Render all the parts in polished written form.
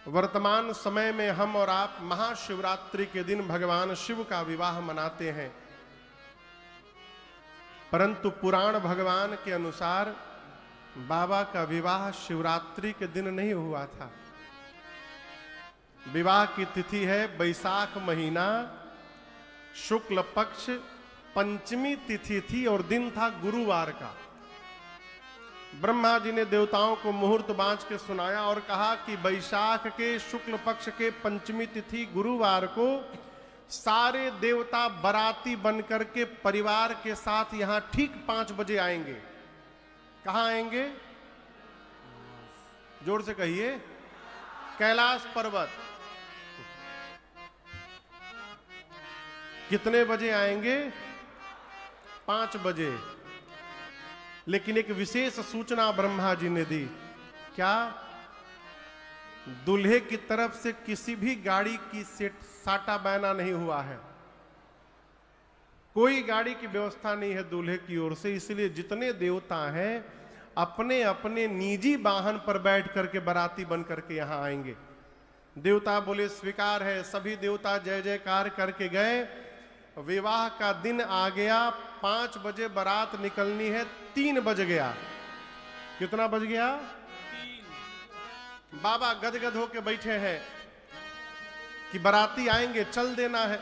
वर्तमान समय में हम और आप महाशिवरात्रि के दिन भगवान शिव का विवाह मनाते हैं, परंतु पुराण भगवान के अनुसार बाबा का विवाह शिवरात्रि के दिन नहीं हुआ था। विवाह की तिथि है बैसाख महीना, शुक्ल पक्ष पंचमी तिथि थी और दिन था गुरुवार का। ब्रह्मा जी ने देवताओं को मुहूर्त बांध के सुनाया और कहा कि बैसाख के शुक्ल पक्ष के पंचमी तिथि गुरुवार को सारे देवता बराती बनकर के परिवार के साथ यहां ठीक 5 बजे आएंगे। कहां आएंगे? जोर से कहिए। कैलाश पर्वत। कितने बजे आएंगे? 5 बजे। लेकिन एक विशेष सूचना ब्रह्मा जी ने दी। क्या? दूल्हे की तरफ से किसी भी गाड़ी की साटा बहना नहीं हुआ है, कोई गाड़ी की व्यवस्था नहीं है दूल्हे की ओर से। इसलिए जितने देवता हैं अपने अपने निजी वाहन पर बैठ करके बाराती बन करके यहां आएंगे। देवता बोले स्वीकार है। सभी देवता जय जयकार करके गए। विवाह का दिन आ गया। 5 बजे बारात निकलनी है, 3 बज गया। कितना बज गया? 3। बाबा गदगद होके बैठे हैं कि बाराती आएंगे, चल देना है।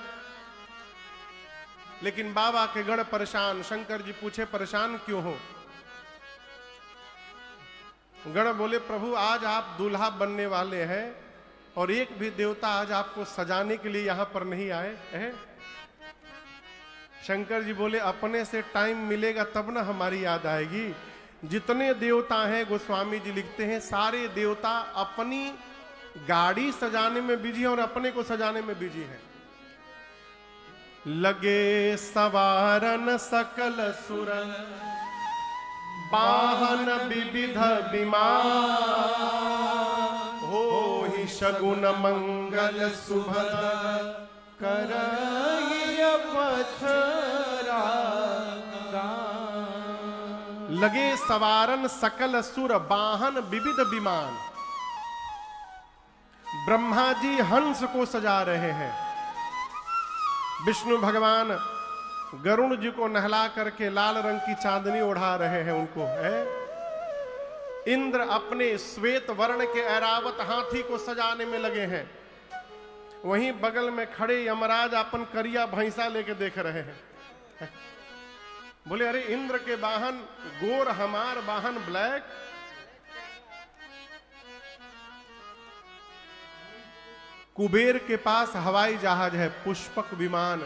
लेकिन बाबा के गण परेशान। शंकर जी पूछे परेशान क्यों हो? गण बोले प्रभु आज आप दूल्हा बनने वाले हैं और एक भी देवता आज आपको सजाने के लिए यहां पर नहीं आए हैं। शंकर जी बोले अपने से टाइम मिलेगा तब ना हमारी याद आएगी। जितने देवता हैं गोस्वामी जी लिखते हैं सारे देवता अपनी गाड़ी सजाने में बिजी हैं और अपने को सजाने में बिजी हैं। लगे सवारन सकल सुरन वाहन विविध विमान, हो ही शगुन मंगल सुभद करई पछरा। लगे सवारन सकल सुर वाहन विविध विमान। ब्रह्मा जी हंस को सजा रहे हैं, विष्णु भगवान गरुण जी को नहला करके लाल रंग की चांदनी ओढ़ा रहे हैं उनको है। इंद्र अपने श्वेत वर्ण के ऐरावत हाथी को सजाने में लगे हैं। वहीं बगल में खड़े यमराज अपन करिया भैंसा लेके देख रहे हैं। बोले अरे इंद्र के वाहन गोर, हमार वाहन ब्लैक। कुबेर के पास हवाई जहाज है, पुष्पक विमान।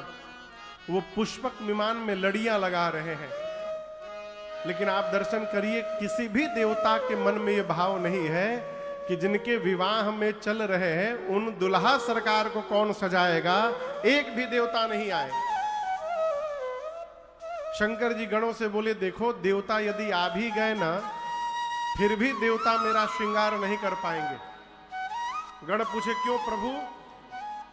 वो पुष्पक विमान में लड़ियां लगा रहे हैं। लेकिन आप दर्शन करिए, किसी भी देवता के मन में यह भाव नहीं है कि जिनके विवाह में चल रहे हैं उन दुल्हा सरकार को कौन सजाएगा। एक भी देवता नहीं आए। शंकर जी गणों से बोले देखो देवता यदि आ भी गए ना फिर भी देवता मेरा श्रृंगार नहीं कर पाएंगे। गण पूछे क्यों प्रभु?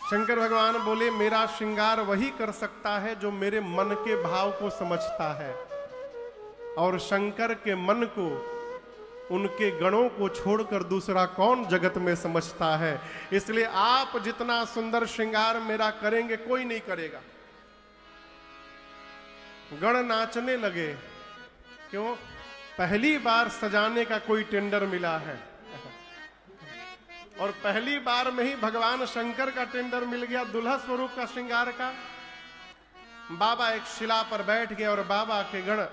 शंकर भगवान बोले मेरा श्रृंगार वही कर सकता है जो मेरे मन के भाव को समझता है, और शंकर के मन को उनके गणों को छोड़कर दूसरा कौन जगत में समझता है। इसलिए आप जितना सुंदर श्रृंगार मेरा करेंगे कोई नहीं करेगा। गण नाचने लगे। क्यों? पहली बार सजाने का कोई टेंडर मिला है और पहली बार में ही भगवान शंकर का टेंडर मिल गया दुल्हा स्वरूप का श्रृंगार का। बाबा एक शिला पर बैठ गए और बाबा के गण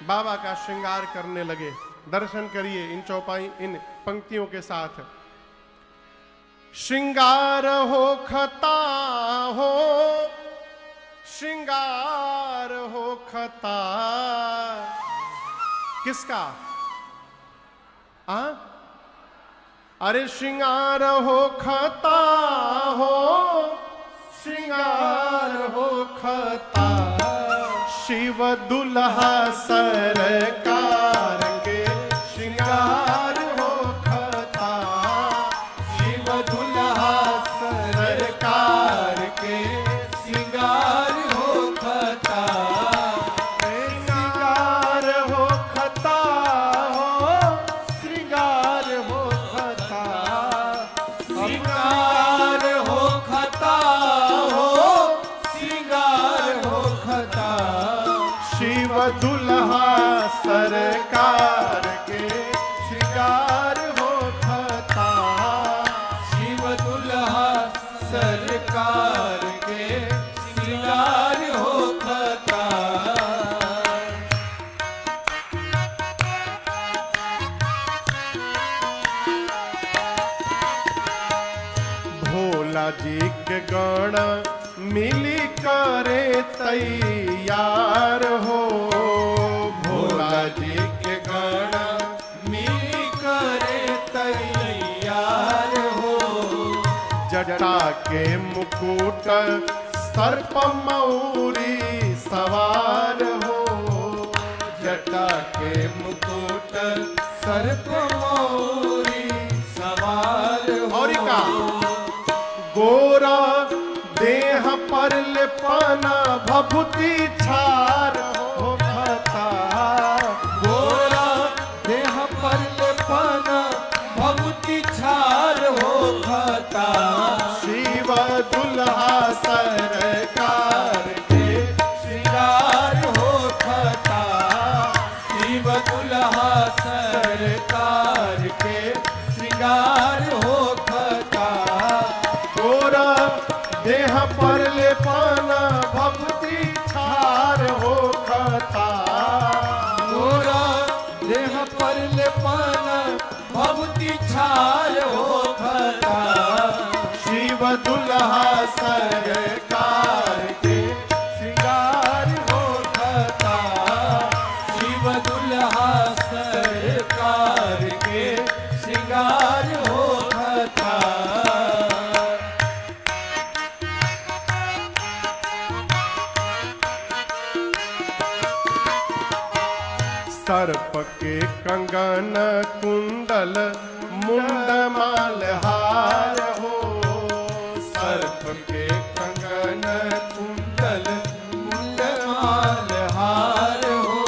बाबा का श्रृंगार करने लगे। दर्शन करिए इन चौपाई इन पंक्तियों के साथ। श्रृंगार हो खता हो, श्रृंगार हो खता। किसका? अरे श्रृंगार हो खता हो, श्रृंगार हो खता। शिव दुल्हा सरकार के श्रृंगार हो खता। शिव दुल्हा सरकार के श्रृंगार हो खता। श्रृंगार हो खता हो, श्रृंगार हो खता। भोला जी के गण मिली करे तैयार हो। भोला जी के गण मिली करे तैयार हो। जटा के मुकुट सर्प मौरी सवार हो। जटा के मुकुट सर्प मौरी सवार हो। और का गोरा देह पर लेपना भभूति छार हो खता। गोरा देह पर लेपना भभूति छार हो खता। शिव दुल्हा सरकार के श्रृंगार हो खता। शिव दुल्हा सरकार के श्रृंगार हो खता। गोरा देह पर लेपना भक्ति छार हो खता। गोरा देह पर लेपना भभूति छार हो खता। शिव दुल्हा सरकार के श्रृंगार हो खता। शिव दुल्हा सरकार के श्रृंगार हो खता। सर्प के कंगन कुंडल मुंड मालहार हो। सर्प के कंगन कुंडल मुंड मालहार हो।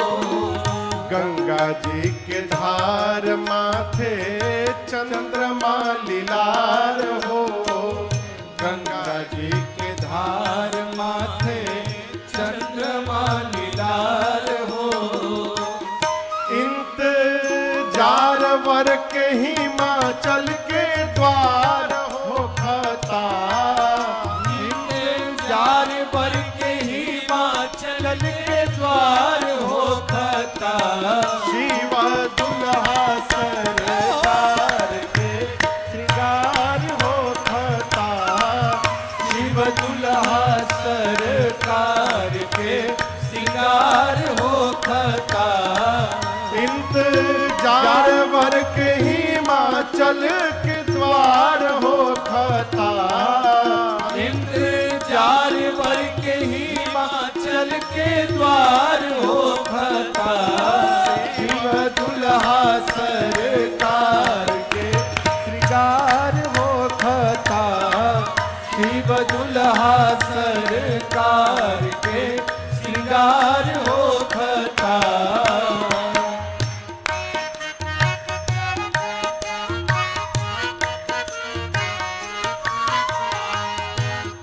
गंगा जी के धार माथे चंद्रमा लीलार हो। गंगा जी के धार माथे चंद्रमा लीलार हो। इंतजार वर के हिमाचल के द्वार हो खता। इंतजार वर के हिमाचल के द्वार हो खता। शिव दुल्हा सरकार के श्रृंगार हो खता। शिव दुल्हा सरकार के श्रृंगार हो खता। इंतजार वर के हिमाचल के द्वार हो खता। इंतजार वर के हिमाचल के द्वार हो खता। शिव दुल्हा सरकार के श्रृंगार हो खता। शिव दुल्हा सरकार के श्रृंगार हो खता।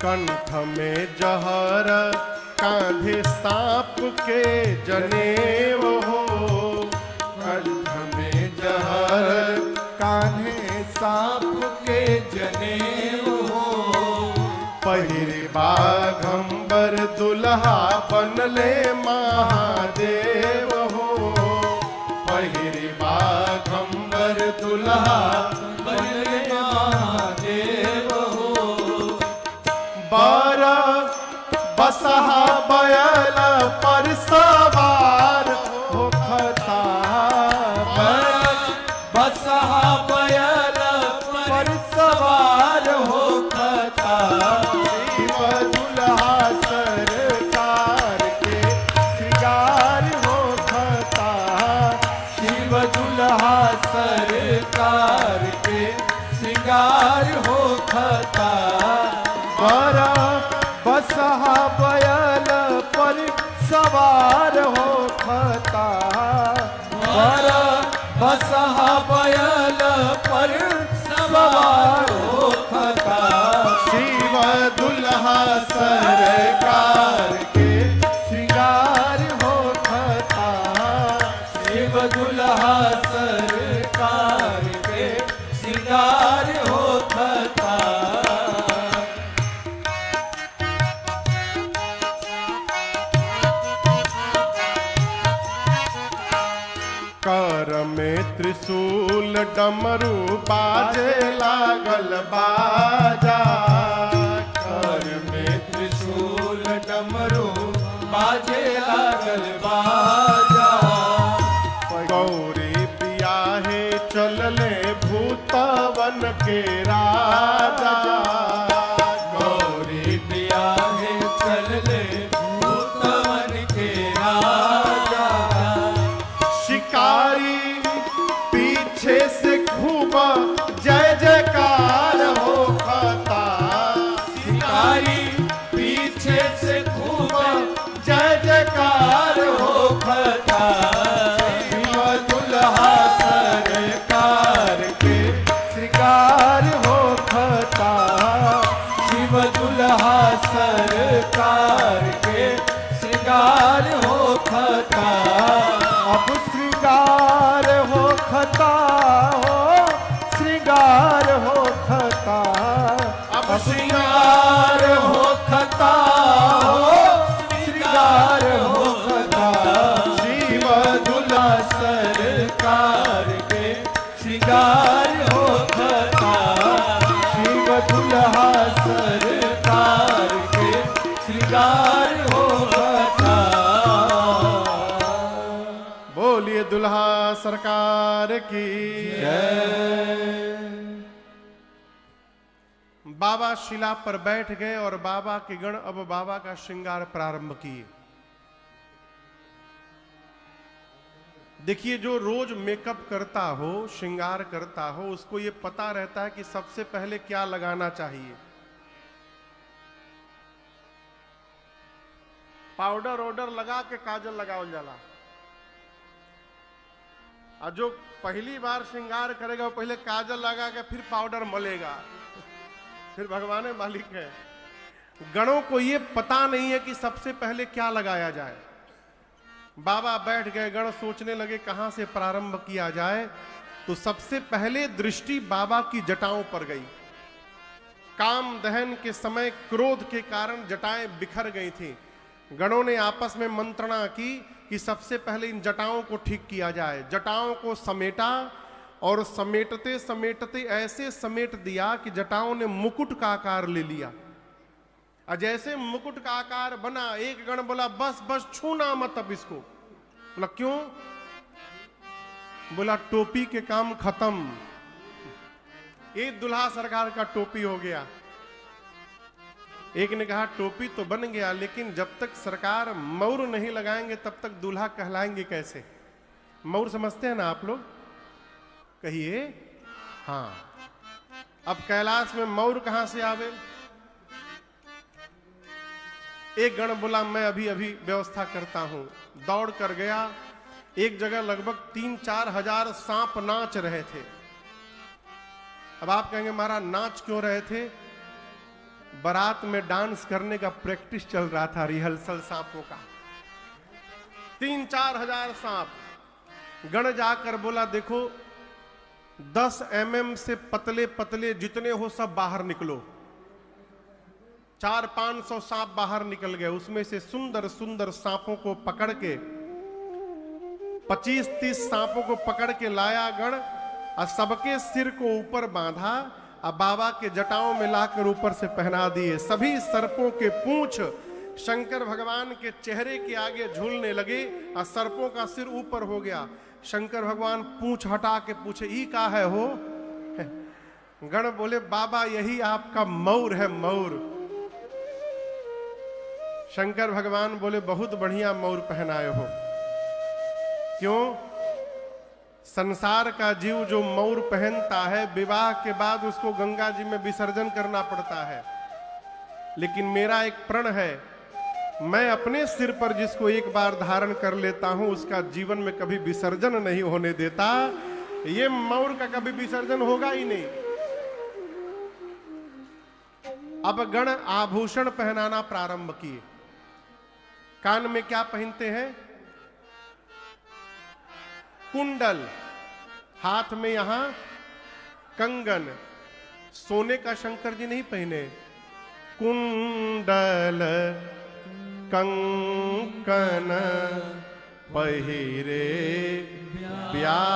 कंठ में जहर कांधे सांप के जनेव हो। कंठ में जहर कान्हे सांप के जनेऊ हो। पहिरी बाघंबर दुल्हा बनले महादेव हो। पहिरी बाघंबर दुल्हा बनले महादेव हो। बारा बसहा बयल पर सवार हो खता। बसहा बैल पर सवार हो खता। शिव दुल्हा सरकार के श्रृंगार हो खता। शिव दुल्हा सरकार के श्रृंगार हो खता। बारा बसहा बयल पर सवार हो खता। बारा बसहा बैल पर सवार हो खता। शिव दुल्हा सरकार के श्रृंगार हो खता। शिव दुल्हा सरकार के श्रृंगार हो खता। कर में त्रिशूल डमरू बाजे लागल बाजा। चलले भूतवन के राजा। गौरी बियाहे चलले भूतवन के राजा। शिकारी पीछे से खूब जय जयकार हो खाता। शिकारी पीछे से खूब जय जयकार हो खता। शिव दुल्हा सरकार के श्रृंगार हो खता। शिव दुल्हा सरकार के श्रृंगार हो खता। अब श्रृंगार हो खता हो, श्रृंगार हो खता। अब श्रृंगार हो खता हो, श्रृंगार हो खता। शिव दुल्हा सरकार के श्रृंगार हो खता। शिव दुल्हा सरकार के श्रृंगार हो खता। बोलिए दुल्हा सरकार की जय। बाबा शिला पर बैठ गए और बाबा के गण अब बाबा का श्रृंगार प्रारंभ किए। देखिए, जो रोज मेकअप करता हो, श्रृंगार करता हो, उसको ये पता रहता है कि सबसे पहले क्या लगाना चाहिए। पाउडर ऑर्डर लगा के काजल लगाओ जाला, और जो पहली बार श्रृंगार करेगा वो पहले काजल लगा के फिर पाउडर मलेगा, फिर भगवान मालिक है। गणों को ये पता नहीं है कि सबसे पहले क्या लगाया जाए। बाबा बैठ गए, गण सोचने लगे कहां से प्रारंभ किया जाए। तो सबसे पहले दृष्टि बाबा की जटाओं पर गई। काम दहन के समय क्रोध के कारण जटाएं बिखर गई थी। गणों ने आपस में मंत्रणा की कि सबसे पहले इन जटाओं को ठीक किया जाए। जटाओं को समेटा और समेटते समेटते ऐसे समेट दिया कि जटाओं ने मुकुट का आकार ले लिया। और जैसे मुकुट का आकार बना, एक गण बोला बस बस छूना मत अब इसको। बोला क्यों? बोला टोपी के काम खत्म। ये दुल्हा सरकार का टोपी हो गया। एक ने कहा टोपी तो बन गया, लेकिन जब तक सरकार मौर नहीं लगाएंगे तब तक दूल्हा कहलाएंगे कैसे? मौर समझते हैं ना आप लोग? कहिए हाँ। अब कैलाश में मौर कहां से आवे? एक गण बोला मैं अभी अभी व्यवस्था करता हूं। दौड़ कर गया। एक जगह लगभग 3-4 हजार सांप नाच रहे थे। अब आप कहेंगे महाराज नाच क्यों रहे थे? बारात में डांस करने का प्रैक्टिस चल रहा था, रिहर्सल सांपों का। 3-4 हजार सांप। गण जाकर बोला देखो 10 mm से पतले पतले जितने हो सब बाहर निकलो। 400-500 सांप बाहर निकल गए। उसमें से सुंदर सुंदर सांपों को पकड़ के 25-30 सांपों को पकड़ के लाया गण, और सबके सिर को ऊपर बांधा और बाबा के जटाओं में लाकर ऊपर से पहना दिए। सभी सर्पों के पूंछ शंकर भगवान के चेहरे के आगे झूलने लगे और सर्पों का सिर ऊपर हो गया। शंकर भगवान पूंछ हटा के पूछे ई का है हो? गण बोले बाबा यही आपका मौर है, मौर। शंकर भगवान बोले बहुत बढ़िया मौर पहनाए हो। क्यों? संसार का जीव जो मौर पहनता है विवाह के बाद उसको गंगा जी में विसर्जन करना पड़ता है, लेकिन मेरा एक प्रण है, मैं अपने सिर पर जिसको एक बार धारण कर लेता हूं उसका जीवन में कभी विसर्जन नहीं होने देता। ये मौर का कभी विसर्जन होगा ही नहीं। अब गण आभूषण पहनाना प्रारंभ किए। कान में क्या पहनते हैं? कुंडल। हाथ में यहां कंगन। सोने का शंकर जी नहीं पहने। कुंडल कंकन पहिरे ब्याला।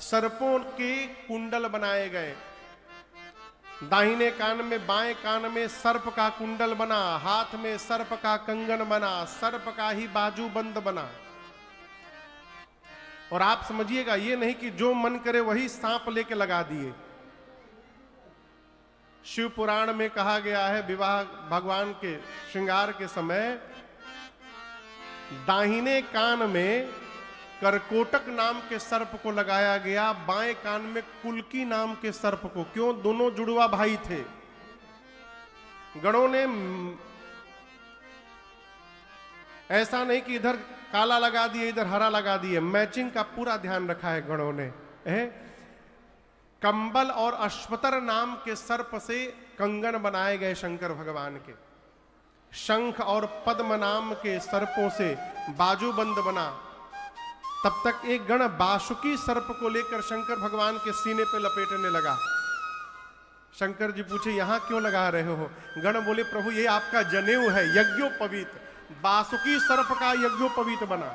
सर्पों के कुंडल बनाए गए। दाहिने कान में, बाएं कान में सर्प का कुंडल बना, हाथ में सर्प का कंगन बना, सर्प का ही बाजूबंद बना। और आप समझिएगा ये नहीं कि जो मन करे वही सांप लेके लगा दिए। शिव पुराण में कहा गया है विवाह भगवान के श्रृंगार के समय दाहिने कान में करकोटक नाम के सर्प को लगाया गया, बाएं कान में कुल्की नाम के सर्प को। क्यों? दोनों जुड़वा भाई थे। गणों ने ऐसा नहीं कि इधर काला लगा दिए इधर हरा लगा दिए, मैचिंग का पूरा ध्यान रखा है गणों ने। कंबल और अश्वतर नाम के सर्प से कंगन बनाए गए शंकर भगवान के। शंख और पद्म नाम के सर्पों से बाजूबंद बना। तब तक एक गण बासुकी सर्प को लेकर शंकर भगवान के सीने पे लपेटने लगा। शंकर जी पूछे यहां क्यों लगा रहे हो? गण बोले प्रभु ये आपका जनेऊ है, यज्ञोपवीत। बासुकी सर्प का यज्ञोपवीत बना।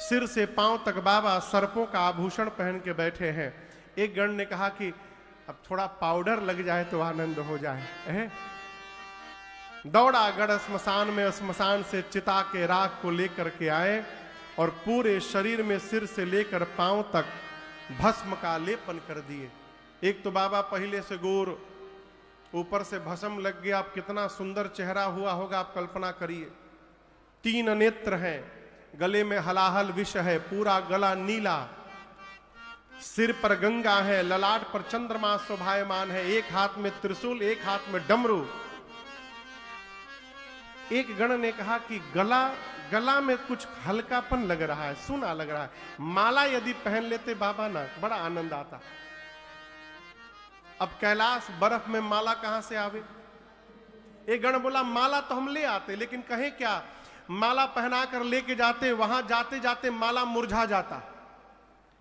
सिर से पांव तक बाबा सर्पों का आभूषण पहन के बैठे हैं। एक गण ने कहा कि अब थोड़ा पाउडर लग जाए तो आनंद हो जाए। दौड़ा गण स्मशान में, स्मशान से चिता के राख को लेकर के आए और पूरे शरीर में सिर से लेकर पांव तक भस्म का लेपन कर दिए। एक तो बाबा पहले से गोर, ऊपर से भस्म लग गया। अब कितना सुंदर चेहरा हुआ होगा आप कल्पना करिए। 3 नेत्र हैं, गले में हलाहल विष है, पूरा गला नीला, सिर पर गंगा है, ललाट पर चंद्रमा शोभायमान है, एक हाथ में त्रिशूल एक हाथ में डमरू। एक गण ने कहा कि गला में कुछ हल्कापन लग रहा है, सुना लग रहा है। माला यदि पहन लेते बाबा ना बड़ा आनंद आता। अब कैलाश बर्फ में माला कहां से आवे? एक गण बोला माला तो हम ले आते, लेकिन कहें क्या, माला पहना कर लेके जाते, वहां जाते जाते माला मुरझा जाता।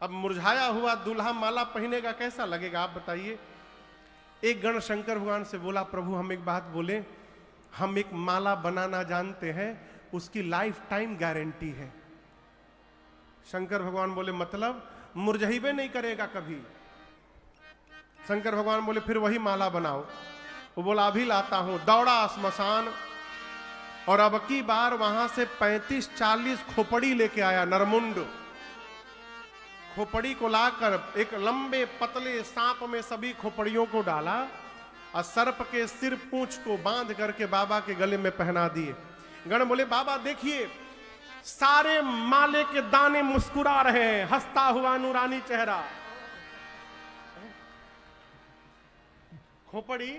अब मुरझाया हुआ दूल्हा माला पहनेगा, कैसा लगेगा आप बताइए। एक गण शंकर भगवान से बोला प्रभु हम एक बात बोले, हम एक माला बनाना जानते हैं, उसकी लाइफ टाइम गारंटी है। शंकर भगवान बोले मतलब? मुरझाइबे नहीं करेगा कभी। शंकर भगवान बोले फिर वही माला बनाओ। वो बोला अभी लाता हूं। दौड़ा स्मशान और अब की बार वहां से 35-40 खोपड़ी लेके आया, नरमुंड। खोपड़ी को लाकर एक लंबे पतले सांप में सभी खोपड़ियों को डाला और सर्प के सिर पूंछ को बांध करके बाबा के गले में पहना दिए। गण बोले बाबा देखिए सारे माले के दाने मुस्कुरा रहे हैं, हंसता हुआ नूरानी चेहरा। खोपड़ी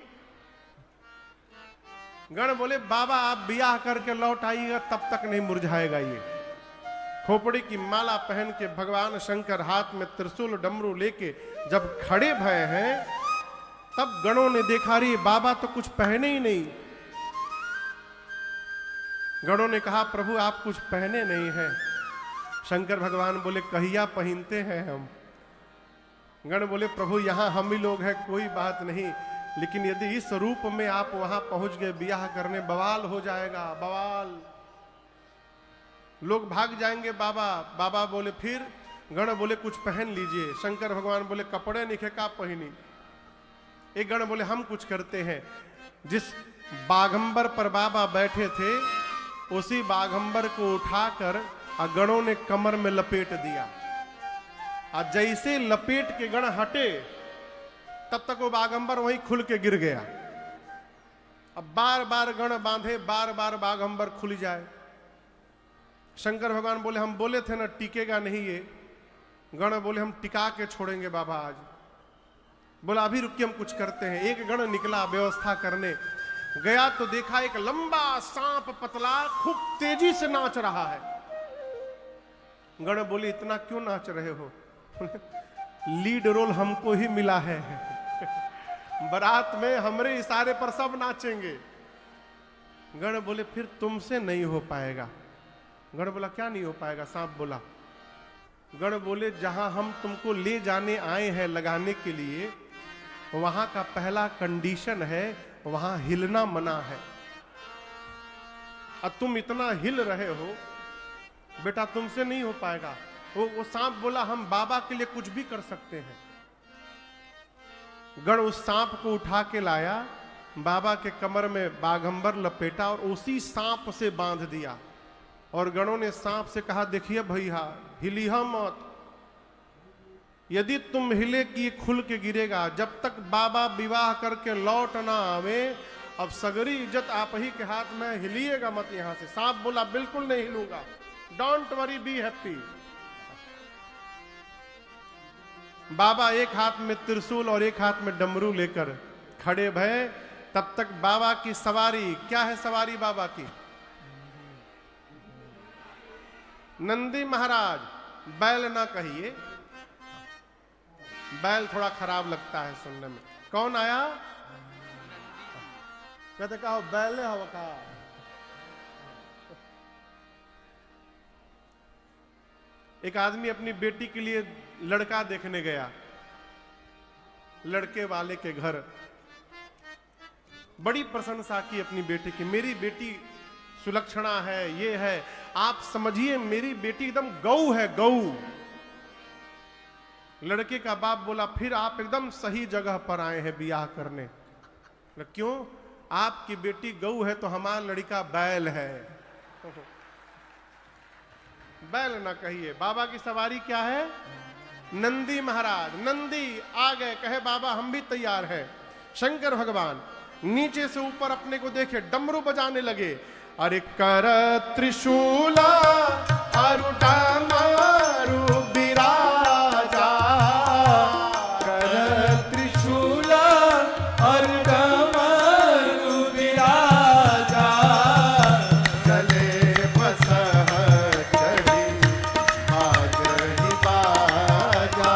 गण बोले बाबा आप ब्याह करके लौट आइएगा तब तक नहीं मुरझाएगा ये। खोपड़ी की माला पहन के भगवान शंकर हाथ में त्रिशूल डमरू लेके जब खड़े भये हैं, तब गणों ने देखा रे बाबा तो कुछ पहने ही नहीं। गणों ने कहा प्रभु आप कुछ पहने नहीं हैं। शंकर भगवान बोले कहिया पहनते हैं हम। गण बोले प्रभु यहां हम ही लोग हैं, कोई बात नहीं, लेकिन यदि इस रूप में आप वहां पहुंच गए ब्याह करने, बवाल हो जाएगा, बवाल, लोग भाग जाएंगे। बाबा बोले फिर? गण बोले कुछ पहन लीजिए। शंकर भगवान बोले कपड़े निखे का पहनी। एक गण बोले हम कुछ करते हैं। जिस बाघंबर पर बाबा बैठे थे उसी बाघंबर को उठाकर गणों ने कमर में लपेट दिया। और जैसे लपेट के गण हटे तब तक वो बाघंबर वहीं खुल के गिर गया। अब बार बार गण बांधे, बार बार बाघंबर खुल जाए। शंकर भगवान बोले हम बोले थे ना टिकेगा नहीं ये। गण बोले हम टिका के छोड़ेंगे बाबा आज। बोला अभी रुकिए हम कुछ करते हैं। एक गण निकला व्यवस्था करने, गया तो देखा एक लंबा सांप पतला खूब तेजी से नाच रहा है। गण बोले इतना क्यों नाच रहे हो? लीड रोल हमको ही मिला है बारात में, हमरे इशारे पर सब नाचेंगे। गण बोले फिर तुमसे नहीं हो पाएगा। गण बोला क्या नहीं हो पाएगा? सांप बोला। गण बोले जहां हम तुमको ले जाने आए हैं लगाने के लिए, वहां का पहला कंडीशन है वहां हिलना मना है। और तुम इतना हिल रहे हो बेटा, तुमसे नहीं हो पाएगा। वो सांप बोला हम बाबा के लिए कुछ भी कर सकते हैं। गण उस सांप को उठा के लाया, बाबा के कमर में बाघंबर लपेटा और उसी सांप से बांध दिया। और गणों ने सांप से कहा, देखिए भैया हिलिया मत, यदि तुम हिले कि ये खुल के गिरेगा। जब तक बाबा विवाह करके लौट ना आवे, अब सगरी इज्जत आप ही के हाथ में, हिलिएगा मत यहां से। सांप बोला, बिल्कुल नहीं हिलूंगा, डोंट वरी, बी हैप्पी। बाबा एक हाथ में त्रिशूल और एक हाथ में डमरू लेकर खड़े भये। तब तक बाबा की सवारी, क्या है सवारी बाबा की? नंदी महाराज। बैल ना कहिए, बैल थोड़ा खराब लगता है सुनने में। कौन आया? कहते कहो बैल हवा का। एक आदमी अपनी बेटी के लिए लड़का देखने गया, लड़के वाले के घर। बड़ी प्रशंसा की अपनी बेटी की, मेरी बेटी सुलक्षणा है, ये है। आप समझिए मेरी बेटी एकदम गौ है, गौ। लड़के का बाप बोला, फिर आप एकदम सही जगह पर आए हैं बियाह करने। क्यों? आपकी बेटी गौ है तो हमारा लड़का बैल है। बैल ना कहिए। बाबा की सवारी क्या है? नंदी महाराज। नंदी आ गए, कहे बाबा हम भी तैयार हैं। शंकर भगवान नीचे से ऊपर अपने को देखे, डमरू बजाने लगे। अरे कर त्रिशूला अरुटा मारू बिराजा, कर त्रिशूला अरुटा मारू बिराजा, चले बसह चढ़ी बाजही बाजा,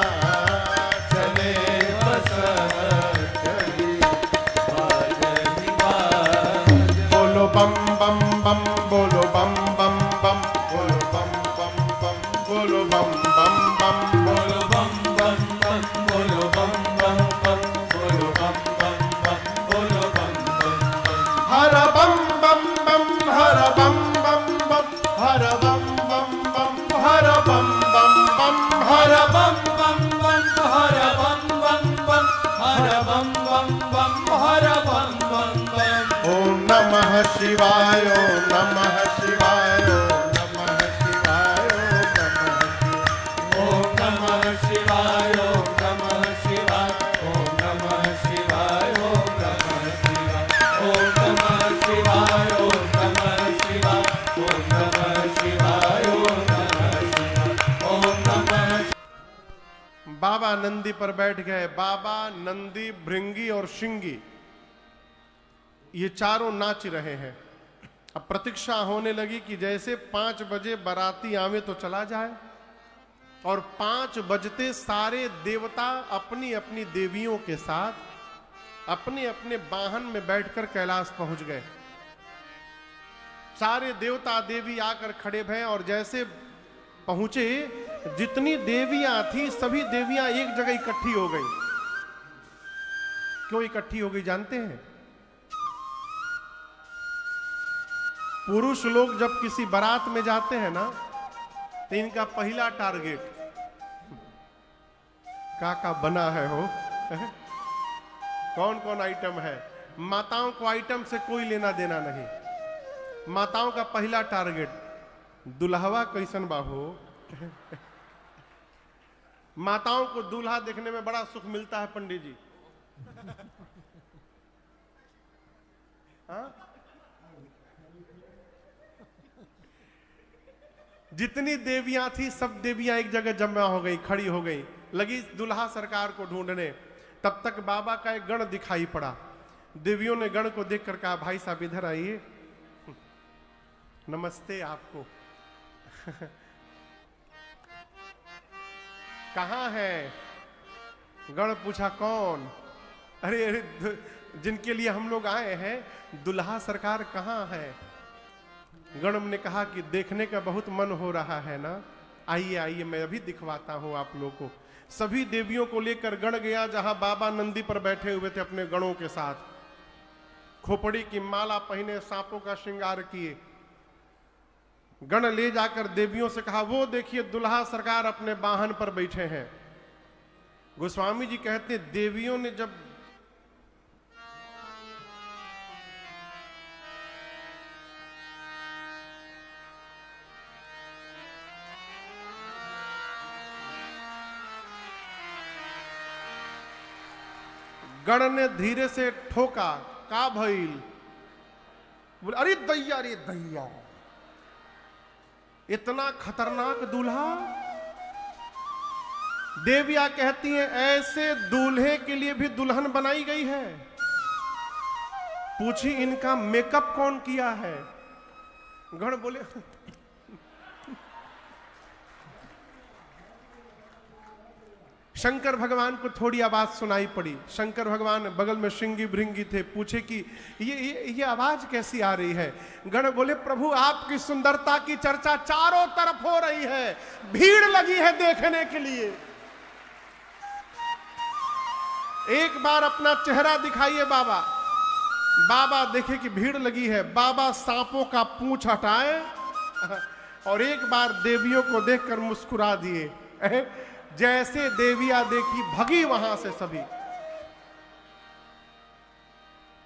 चले बसह चढ़ी बाजही बाजा। बोलो बम बम बम, बोलो बम बम बम, बोलो बम बम बम, बोलो बम बम बम, बोलो बम बम बम, बोलो बम बम बम, बोलो बम बम बम, बोलो बम बम बम। हर बम बम बम, हर बम बम बम, हर बम बम बम, हर बम बम बम, हर हर बम बम बम, हर बम बम बम, हर बम बम बम, हर बम बम बम। ओम नमः शिवाय, ओम नमः शिवाय, ओम नमः शिवाय, ओम नमः शिवाय, ओम नमः शिवाय, ओम नमः शिवाय, ओम नमः शिवाय, ओम नमः शिवाय, ओम नमः शिवाय, ओम नमः शिवाय, ओम नमः शिवाय, ओम नमः। बाबा नंदी पर बैठ गए। बाबा, नंदी, भृंगी और शिंगी, ये चारों नाच रहे हैं। अब प्रतीक्षा होने लगी कि जैसे 5 बजे बाराती आवे तो चला जाए। और 5 बजते सारे देवता अपनी अपनी देवियों के साथ अपने अपने वाहन में बैठकर कैलाश पहुंच गए। सारे देवता देवी आकर खड़े भये और जैसे पहुंचे, जितनी देवियां थी सभी देवियां एक जगह इकट्ठी हो गई। क्यों इकट्ठी हो गई जानते हैं? पुरुष लोग जब किसी बारात में जाते हैं ना, तो इनका पहला टारगेट का बना है हो कौन कौन आइटम है। माताओं को आइटम से कोई लेना देना नहीं। माताओं का पहला टारगेट, दुल्हवा कैसन बाहो। माताओं को दूल्हा देखने में बड़ा सुख मिलता है पंडित जी। हाँ? जितनी देवियां थी सब देवियां एक जगह जमा हो गई, खड़ी हो गई, लगी दुल्हा सरकार को ढूंढने। तब तक बाबा का एक गण दिखाई पड़ा। देवियों ने गण को देखकर कहा, भाई साहब इधर आइए, नमस्ते आपको। कहाँ है? गण पूछा कौन? अरे अरे जिनके लिए हम लोग आए हैं, दुल्हा सरकार कहाँ है? गण ने कहा कि देखने का बहुत मन हो रहा है ना, आइए आइए मैं अभी दिखवाता हूं आप लोगों को। सभी देवियों को लेकर गण गया जहां बाबा नंदी पर बैठे हुए थे अपने गणों के साथ। खोपड़ी की माला पहने, सांपों का श्रृंगार किए। गण ले जाकर देवियों से कहा, वो देखिए दुल्हा सरकार अपने वाहन पर बैठे हैं। गोस्वामी जी कहते हैं, देवियों ने जब गण ने धीरे से ठोका, का भइल? बोले अरे दैया, इतना खतरनाक दूल्हा। देविया कहती हैं ऐसे दूल्हे के लिए भी दुल्हन बनाई गई है। पूछी इनका मेकअप कौन किया है? गण बोले शंकर भगवान को थोड़ी आवाज सुनाई पड़ी। शंकर भगवान बगल में श्रृंगी भृंगी थे, पूछे कि ये आवाज कैसी आ रही है? गण बोले प्रभु आपकी सुंदरता की चर्चा चारों तरफ हो रही है, भीड़ लगी है देखने के लिए। एक बार अपना चेहरा दिखाइए बाबा। बाबा देखे कि भीड़ लगी है, बाबा सांपों का पूंछ हटाए और एक बार देवियों को देखकर मुस्कुरा दिए। जैसे देवियां देखी भगी वहां से सभी।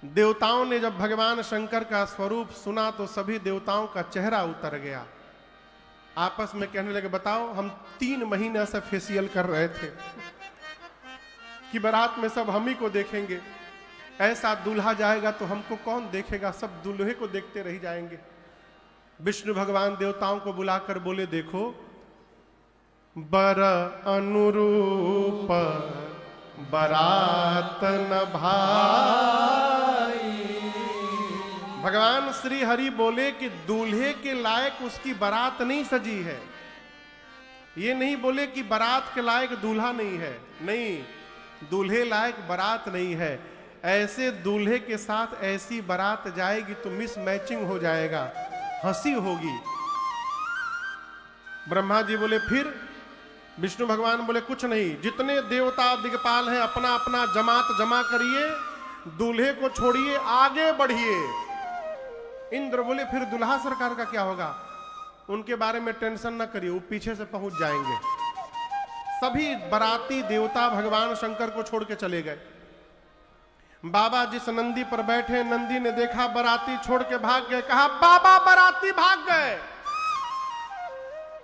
देवताओं ने जब भगवान शंकर का स्वरूप सुना तो सभी देवताओं का चेहरा उतर गया। आपस में कहने लगे बताओ हम 3 महीने से फेशियल कर रहे थे कि बारात में सब हम ही को देखेंगे, ऐसा दूल्हा जाएगा तो हमको कौन देखेगा, सब दूल्हे को देखते रह जाएंगे। विष्णु भगवान देवताओं को बुलाकर बोले देखो बर अनुरूप बरात न भाई। भगवान श्री हरि बोले कि दूल्हे के लायक उसकी बारात नहीं सजी है। ये नहीं बोले कि बारात के लायक दूल्हा नहीं है, नहीं, दूल्हे लायक बारात नहीं है। ऐसे दूल्हे के साथ ऐसी बारात जाएगी तो मिस मैचिंग हो जाएगा, हंसी होगी। ब्रह्मा जी बोले फिर? विष्णु भगवान बोले कुछ नहीं, जितने देवता दिग्पाल हैं अपना अपना जमात जमा करिए, दूल्हे को छोड़िए, आगे बढ़िए। इंद्र बोले फिर दुल्हा सरकार का क्या होगा? उनके बारे में टेंशन ना करिए, वो पीछे से पहुंच जाएंगे। सभी बराती देवता भगवान शंकर को छोड़ के चले गए। बाबा जिस नंदी पर बैठे, नंदी ने देखा बराती छोड़ के भाग गए। कहा बाबा बराती भाग गए,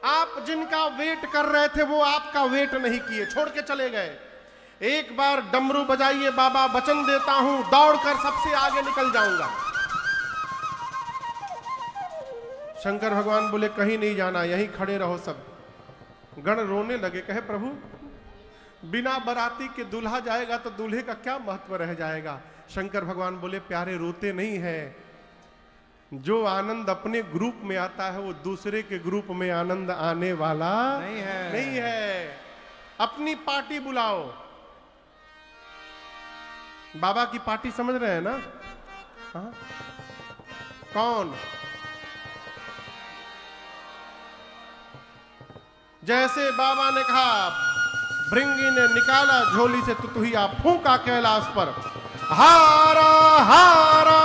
आप जिनका वेट कर रहे थे वो आपका वेट नहीं किए, छोड़ के चले गए। एक बार डमरू बजाइए बाबा, वचन देता हूं दौड़कर सबसे आगे निकल जाऊंगा। शंकर भगवान बोले कहीं नहीं जाना, यहीं खड़े रहो सब। गण रोने लगे, कहे प्रभु बिना बराती के दूल्हा जाएगा तो दूल्हे का क्या महत्व रह जाएगा? शंकर भगवान बोले प्यारे रोते नहीं है, जो आनंद अपने ग्रुप में आता है वो दूसरे के ग्रुप में आनंद आने वाला नहीं है। अपनी पार्टी बुलाओ। बाबा की पार्टी समझ रहे हैं ना? हाँ? कौन? जैसे बाबा ने कहा, भृंगी ने निकाला झोली से तुतुहिया, फूंका कैलाश पर, हारा हारा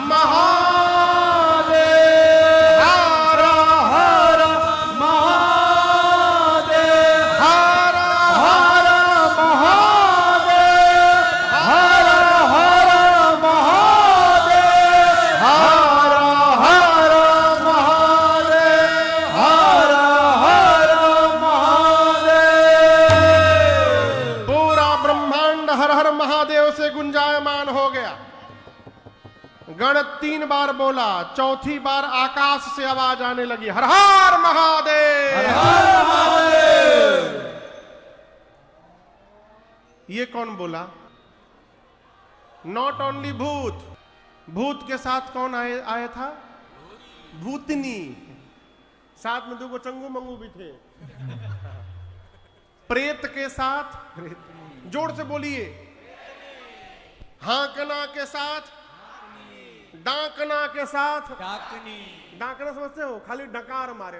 महादेव, हारा हारा महादेव, हारा हारा महादेव, हारा हारा महादेव, हारा हारा महादेव, हारा हारा महादेव। पूरा ब्रह्मांड हर हर महादेव से गुंजायमान हो गया। गण 3 बार बोला, चौथी बार आकाश से आवाज आने लगी, हर हर महादेव, हर हर महादेव। ये कौन बोला? नॉट ओनली भूत, भूत के साथ कौन आया था? भूतनी, साथ में 2 चंगू मंगू भी थे। प्रेत के साथ, जोर से बोलिए, हाकना के साथ, डाकना के साथ, डाकनी, डाकना समझते हो? खाली डकार मारे,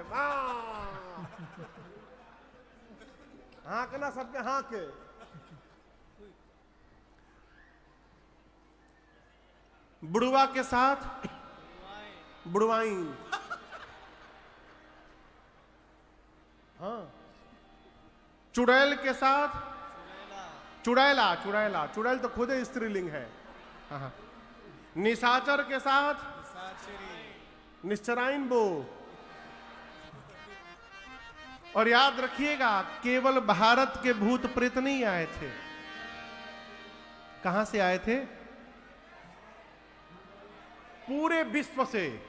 हाकना सबके हाके। बुढ़वा के साथ बुढ़वाई, हाँ। चुड़ैल के साथ चुड़ैला, चुड़ैला, चुड़ैल तो खुद स्त्रीलिंग है। हाँ। निशाचर के साथ निश्चराइन बो। और याद रखिएगा केवल भारत के भूत प्रेत नहीं आए थे, कहां से आए थे? पूरे विश्व से,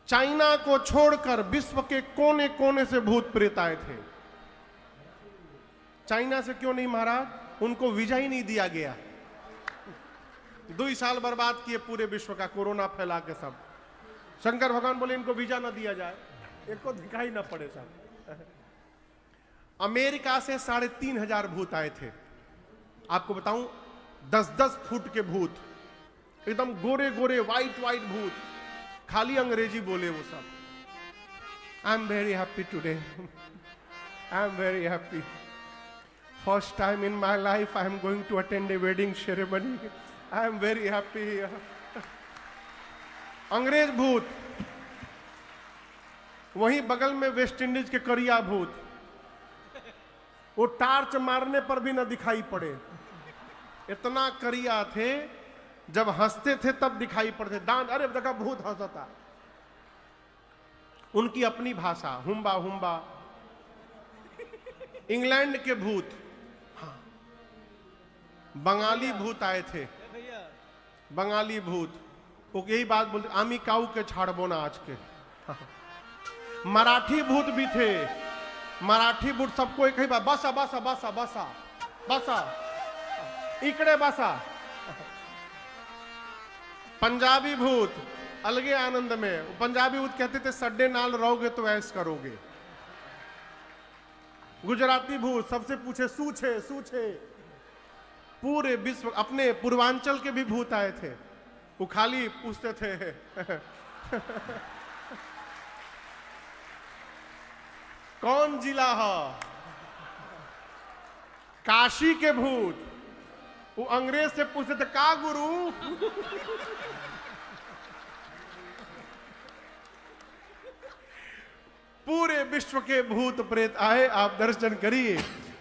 चाइना को छोड़कर विश्व के कोने कोने से भूत प्रेत आए थे। चाइना से क्यों नहीं महाराज? उनको वीजा ही नहीं दिया गया। 2 साल बर्बाद किए पूरे विश्व का, कोरोना फैला के सब। शंकर भगवान बोले इनको वीजा ना दिया जाए, इनको दिखाई ना पड़े सब। अमेरिका से 3,500 भूत आए थे। आपको बताऊं, 10-10 फुट के भूत, एकदम गोरे गोरे वाइट वाइट भूत, खाली अंग्रेजी बोले वो सब। I am very happy today, I am very happy. First time in my life I am going to attend a wedding ceremony, I am very happy. अंग्रेज भूत। वहीं बगल में वेस्ट इंडीज के करिया भूत, वो टार्च मारने पर भी न दिखाई पड़े, इतना करिया थे। जब हंसते थे तब दिखाई पड़ते, दांत, अरे देखा भूत हंसता। उनकी अपनी भाषा, हुम्बा हुम्बा। इंग्लैंड के भूत, हाँ, बंगाली भूत आए थे, बंगाली भूत। वो यही बात बोलते, आमी काऊ के छाड़बो ना आज के। मराठी भूत भी थे, मराठी भूत सबको एक ही बात, बसा बसा बसा बसा बसा, इकड़े बसा। पंजाबी भूत अलगे आनंद में। पंजाबी भूत कहते थे सड्डे नाल रहोगे तो ऐश करोगे। गुजराती भूत सबसे पूछे सूछे सूछे। पूरे विश्व, अपने पूर्वांचल के भी भूत आए थे, वो खाली पूछते थे कौन जिला है? काशी के भूत, वो अंग्रेज से पूछते थे का गुरु? पूरे विश्व के भूत प्रेत आए, आप दर्शन करिए।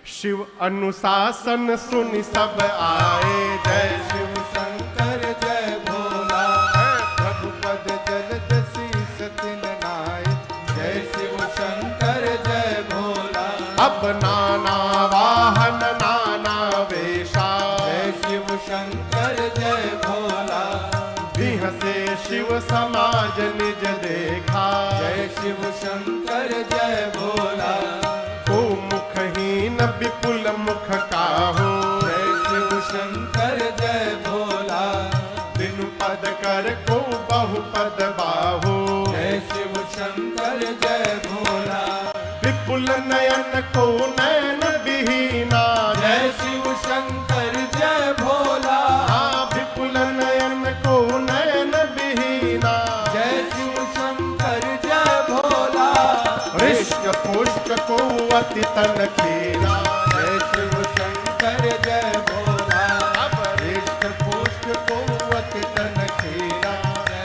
शिव अनुशासन सुन सब आए, जय शिव शंकर जय भोला। प्रभुपद जलद शीस तिन नाय, जय शिव शंकर जय भोला। अब नाना वाहन नाना वेशा, जय शिव शंकर जय भोला। बिहसे शिव समाज निज देखा, जय शिव शंकर जय भोला। को मुखहीन विपुल मुख काहू, जय शिव शंकर जय भोला। बिनु पद कर को बहुपद बाहू, जय शिव शंकर जय भोला। विपुल नयन को नयन विहीना, जय शिव शंकर जय भोला। हाँ, विपुल नयन को नयन विहीना, जय शिव शंकर जय भोला। हृष्ट पुष्ट को अति तन खीरा, जय शिव शंकर जय भोला। अब हृष्ट पुष्ट को अति तन खीरा,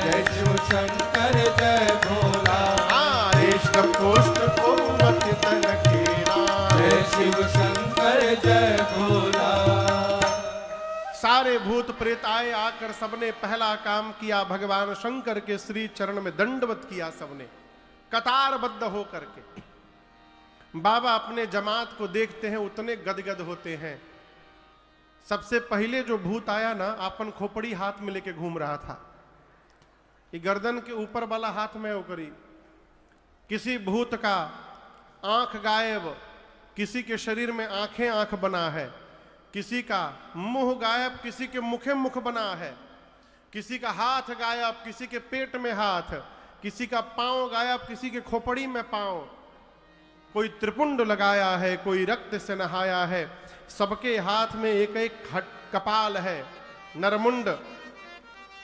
जय शिव शंकर जय भोला। हाँ, हृष्ट पुष्ट को अति तन खीरा, जय शिव शंकर जय भोला। सारे भूत प्रेत आए, आकर सबने पहला काम किया, भगवान शंकर के श्री चरण में दंडवत किया सबने, कतारबद्ध होकर के। बाबा अपने जमात को देखते हैं, उतने गदगद होते हैं। सबसे पहले जो भूत आया ना, अपन खोपड़ी हाथ में लेके घूम रहा था, ये गर्दन के ऊपर वाला हाथ में वो करी। किसी भूत का आंख गायब, किसी के शरीर में आंखें आंख बना है, किसी का मुंह गायब, किसी के मुखे मुख बना है, किसी का हाथ गायब, किसी के पेट में हाथ, किसी का पांव गायब, किसी के खोपड़ी में पांव, कोई त्रिपुंड लगाया है, कोई रक्त से नहाया है, सबके हाथ में एक एक कपाल है, नरमुंड।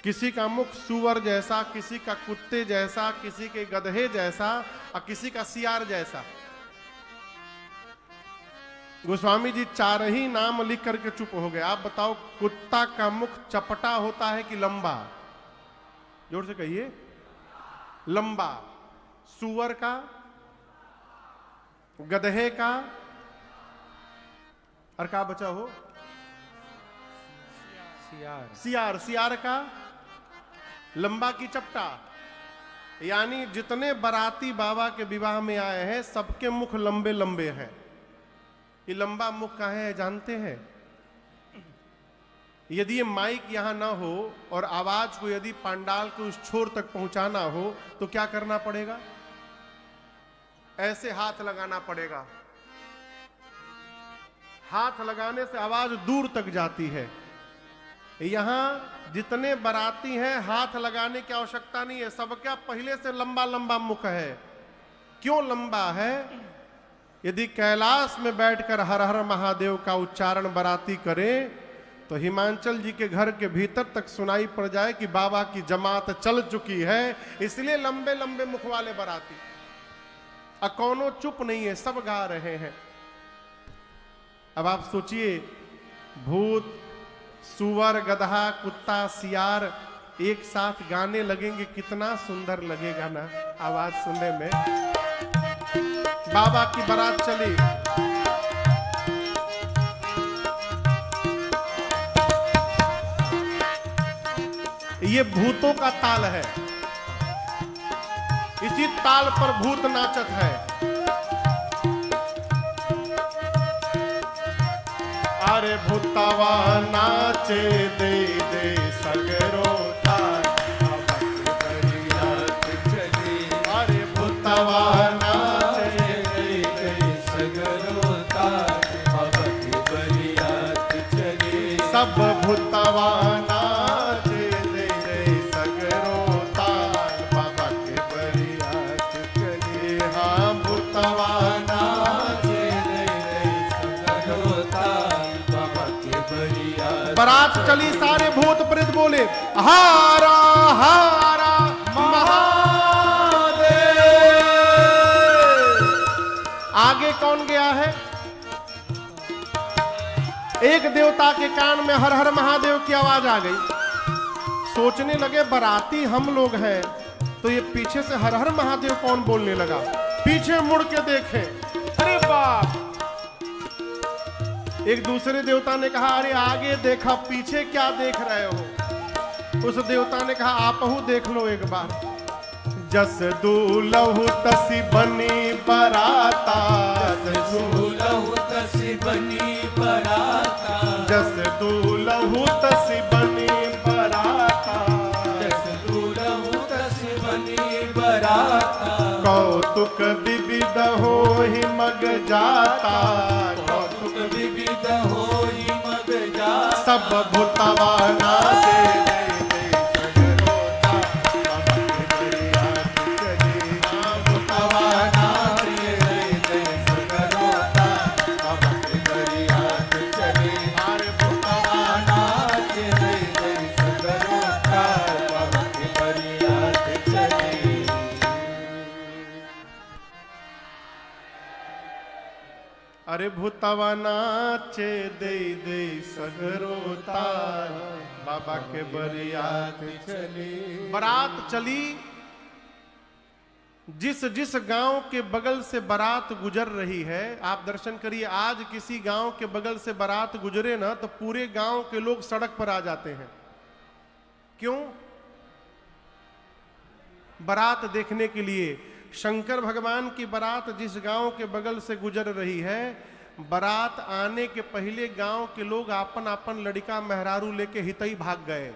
किसी का मुख सुअर जैसा, किसी का कुत्ते जैसा, किसी के गधे जैसा और किसी का सियार जैसा। गोस्वामी जी 4 ही नाम लिख करके चुप हो गए। आप बताओ, कुत्ता का मुख चपटा होता है कि लंबा? जोर से कहिए। लंबा। सुअर का, गधे का, और क्या बचा हो? सियार। सियार का लंबा की चपटा। यानी जितने बाराती बाबा के विवाह में आए हैं, सबके मुख लंबे लंबे हैं। ये लंबा मुख का है जानते हैं? यदि ये माइक यहां ना हो और आवाज को यदि पंडाल को उस छोर तक पहुंचाना हो तो क्या करना पड़ेगा? ऐसे हाथ लगाना पड़ेगा। हाथ लगाने से आवाज दूर तक जाती है। यहां जितने बाराती हैं हाथ लगाने की आवश्यकता नहीं है, सबका पहले से लंबा लंबा मुख है। क्यों लंबा है? यदि कैलाश में बैठकर हर हर महादेव का उच्चारण बाराती करें तो हिमांचल जी के घर के भीतर तक सुनाई पड़ जाए कि बाबा की जमात चल चुकी है। इसलिए लंबे लंबे मुख वाले बाराती। कौनो चुप नहीं है, सब गा रहे हैं। अब आप सोचिए, भूत, सुअर, गधा, कुत्ता, सियार एक साथ गाने लगेंगे, कितना सुंदर लगेगा ना आवाज सुनने में। बाबा की बारात चली। ये भूतों का ताल है, इसी ताल पर भूत नाचत है। अरे भूतवा नाचे दे दे सगरो ताल, अरे भूतवा नाचे दे दे सगरो ताल, सब भूतवा नाचे दे दे सगरो ताल, बाबा के बरियात चली। हाँ भूतवा नाचे दे दे सगरो ताल, बाबा के बरियात। बारात चली, सारे भूत प्रेत बोले हारा हारा महादेव। आगे कौन गया है? एक देवता के कान में हर हर महादेव की आवाज आ गई। सोचने लगे बाराती हम लोग हैं तो ये पीछे से हर हर महादेव कौन बोलने लगा। पीछे मुड़ के देखे, अरे बाप! एक दूसरे देवता ने कहा, अरे आगे देखा, पीछे क्या देख रहे हो? उस देवता ने कहा, आपहू देख लो एक बार। जस दूलहु तसी बनी बराता, जस दूलहु तसी बनी बराता, जस दूलहु तसी बनी बराता, जस दूलहु तसी बनी बराता। कौतुक विविध होहि मग जाता, कौतुक विविध होहि मग जाता। सब भूतवा नाचे दे दे सगरो ताल, बाबा के बरियात चली। हाँ भूतवा नाचे दे दे सगरो ताल, बाबा के बरियात चली। अरे भूतवा नाचे दे दे सगरो ताल, बाबा के बरियात चली। अरे भूतवा नाचे दे दे सगरो ताल, बाबा के बरियात चली। बारात चली। जिस जिस गांव के बगल से बारात गुजर रही है, आप दर्शन करिए, आज किसी गांव के बगल से बारात गुजरे ना तो पूरे गांव के लोग सड़क पर आ जाते हैं। क्यों? बारात देखने के लिए। शंकर भगवान की बारात जिस गांव के बगल से गुजर रही है, बारात आने के पहले गांव के लोग आपन आपन लड़का मेहरारू लेके हितई भाग गए।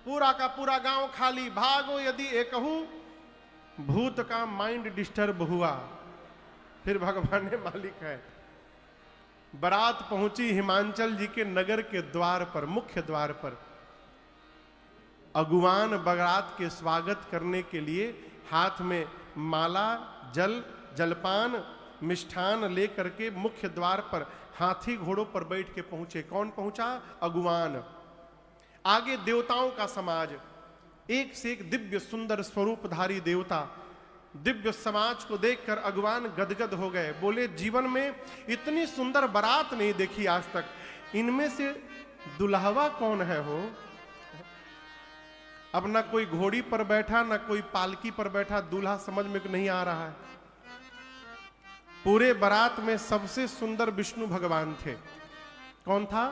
पूरा का पूरा गांव खाली। भागो यदि एकहू भूत का माइंड डिस्टर्ब हुआ, फिर भगवान ने मालिक है। बारात पहुंची हिमांचल जी के नगर के द्वार पर, मुख्य द्वार पर। अगुवान बारात के स्वागत करने के लिए हाथ में माला, जल, जलपान, मिष्ठान लेकर के मुख्य द्वार पर हाथी घोड़ों पर बैठ के पहुंचे। कौन पहुंचा? अगुवान। आगे देवताओं का समाज, एक से एक दिव्य सुंदर स्वरूपधारी देवता। दिव्य समाज को देखकर अगुवान गदगद हो गए। बोले, जीवन में इतनी सुंदर बारात नहीं देखी आज तक। इनमें से दुल्हवा कौन है हो? अब ना कोई घोड़ी पर बैठा, ना कोई पालकी पर बैठा, दूल्हा समझ में नहीं आ रहा है। पूरे बारात में सबसे सुंदर विष्णु भगवान थे। कौन था?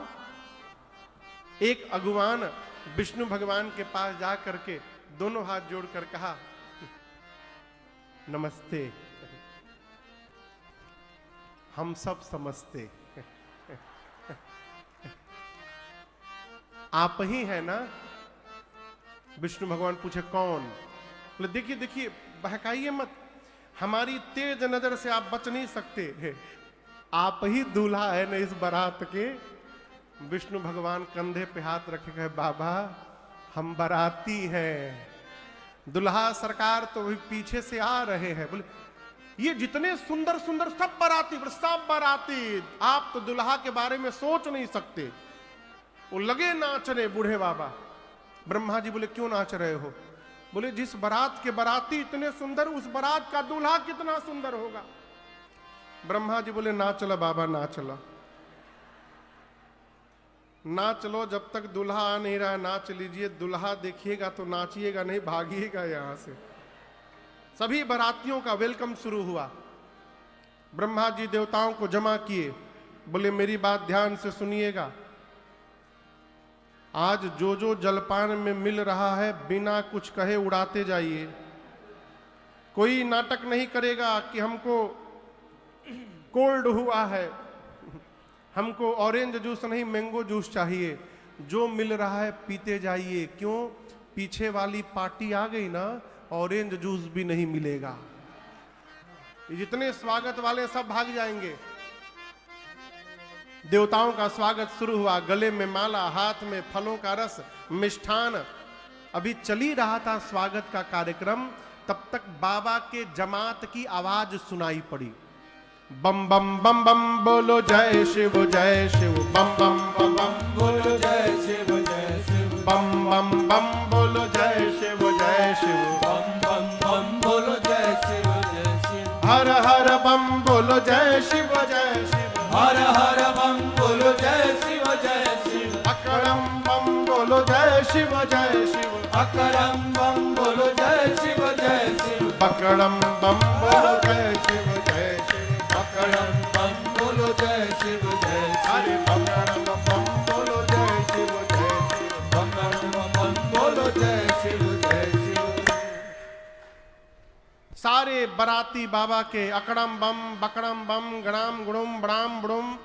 एक अगुवान विष्णु भगवान के पास जा करके दोनों हाथ जोड़कर कहा, नमस्ते, हम सब समझते। आप ही है ना? विष्णु भगवान पूछे कौन? बोले देखिए देखिए, बहकाइए मत, हमारी तेज नजर से आप बच नहीं सकते, आप ही दूल्हा है ना इस बारात के। विष्णु भगवान कंधे पे हाथ रखे कहे बाबा हम बाराती हैं, दुल्हा सरकार तो भी पीछे से आ रहे हैं। बोले ये जितने सुंदर सुंदर सब बाराती, सब बाराती, आप तो दुल्हा के बारे में सोच नहीं सकते। वो लगे नाचने बूढ़े बाबा। ब्रह्मा जी बोले क्यों नाच रहे हो? बोले जिस बारात के बाराती इतने सुंदर, उस बारात का दूल्हा कितना सुंदर होगा। ब्रह्मा जी बोले ना चला बाबा, ना चला, ना चलो, जब तक दूल्हा आ नहीं रहा नाच लीजिए, दूल्हा देखिएगा तो नाचिएगा नहीं, भागिएगा यहां से। सभी बारातियों का वेलकम शुरू हुआ। ब्रह्मा जी देवताओं को जमा किए, बोले मेरी बात ध्यान से सुनिएगा, आज जो जो जलपान में मिल रहा है बिना कुछ कहे उड़ाते जाइए। कोई नाटक नहीं करेगा कि हमको कोल्ड हुआ है, हमको ऑरेंज जूस नहीं मैंगो जूस चाहिए, जो मिल रहा है पीते जाइए। क्यों? पीछे वाली पार्टी आ गई ना, ऑरेंज जूस भी नहीं मिलेगा। जितने स्वागत वाले सब भाग जाएंगे। देवताओं का स्वागत शुरू हुआ, गले में माला, हाथ में फलों का रस, मिष्ठान। अभी चल ही रहा था स्वागत का कार्यक्रम, तब तक बाबा के जमात की आवाज सुनाई पड़ी। बम बम बम बम बोलो जय शिव जय शिव, बम बम बम बम बोलो जय शिव जय शिव, बम बम बम बोलो जय शिव जय शिव, बम बम बम बोलो जय शिव जय शिव, हर हर बम बोलो जय शिव जय शिव, हर हर बम बोलो जय शिव जय शिव, अकड़म बम बोलो जय शिव जय शिव, अकरम बम बोलो जय शिव जय शिव, पकड़म बम बोलो जय शिव जय शिव, अकरम बम बोलो जय शिव जय शिव, अरे पकड़म बम बोलो जय शिव जय शिव, अकरम बम बोलो जय शिव जय शिव। सारे बराती बाबा के अकड़म बम बकड़म बम गणाम गुणुम बड़ाम बुड़ुम,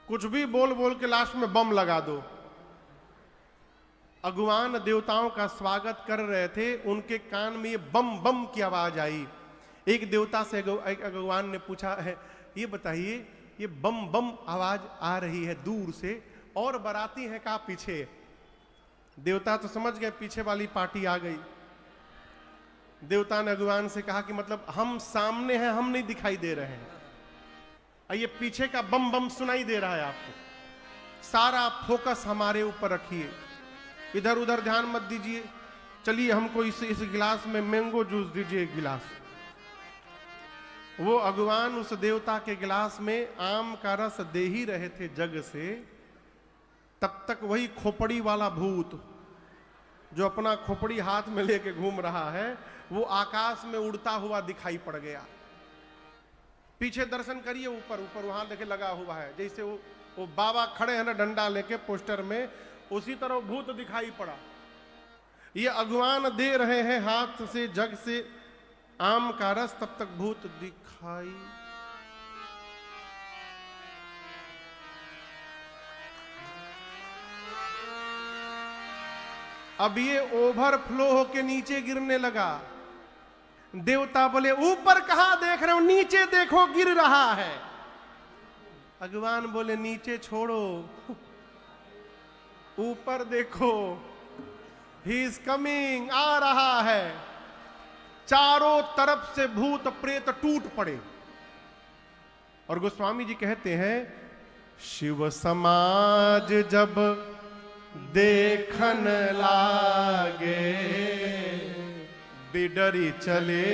कुछ भी बोल बोल के लास्ट में बम लगा दो। अगुवान देवताओं का स्वागत कर रहे थे, उनके कान में ये बम बम की आवाज आई। एक देवता से एक अगुवान ने पूछा है, ये बताइए ये बम बम आवाज आ रही है दूर से, और बाराती है कहाँ पीछे? देवता तो समझ गए पीछे वाली पार्टी आ गई। देवता ने अगुवान से कहा कि मतलब हम सामने हैं, हम नहीं दिखाई दे रहे हैं, ये पीछे का बम बम सुनाई दे रहा है आपको, सारा फोकस हमारे ऊपर रखिए, इधर उधर ध्यान मत दीजिए। चलिए हमको इस गिलास में मैंगो जूस दीजिए एक गिलास। वो अगुवान उस देवता के गिलास में आम का रस दे ही रहे थे जग से, तब तक वही खोपड़ी वाला भूत जो अपना खोपड़ी हाथ में लेके घूम रहा है, वो आकाश में उड़ता हुआ दिखाई पड़ गया। पीछे दर्शन करिए, ऊपर ऊपर वहां देखे लगा हुआ है, जैसे वो बाबा खड़े हैं ना डंडा लेके पोस्टर में, उसी तरह भूत दिखाई पड़ा। ये अगुवान दे रहे हैं हाथ से जग से आम का रस, तब तक भूत दिखाई। अब ये ओवरफ्लो होके नीचे गिरने लगा। देवता बोले ऊपर कहां देख रहे हो, नीचे देखो गिर रहा है। अगवान बोले नीचे छोड़ो, ऊपर देखो, ही इज कमिंग, आ रहा है। चारों तरफ से भूत प्रेत टूट पड़े। और गोस्वामी जी कहते हैं, शिव समाज जब देखन लागे, बिडरी चले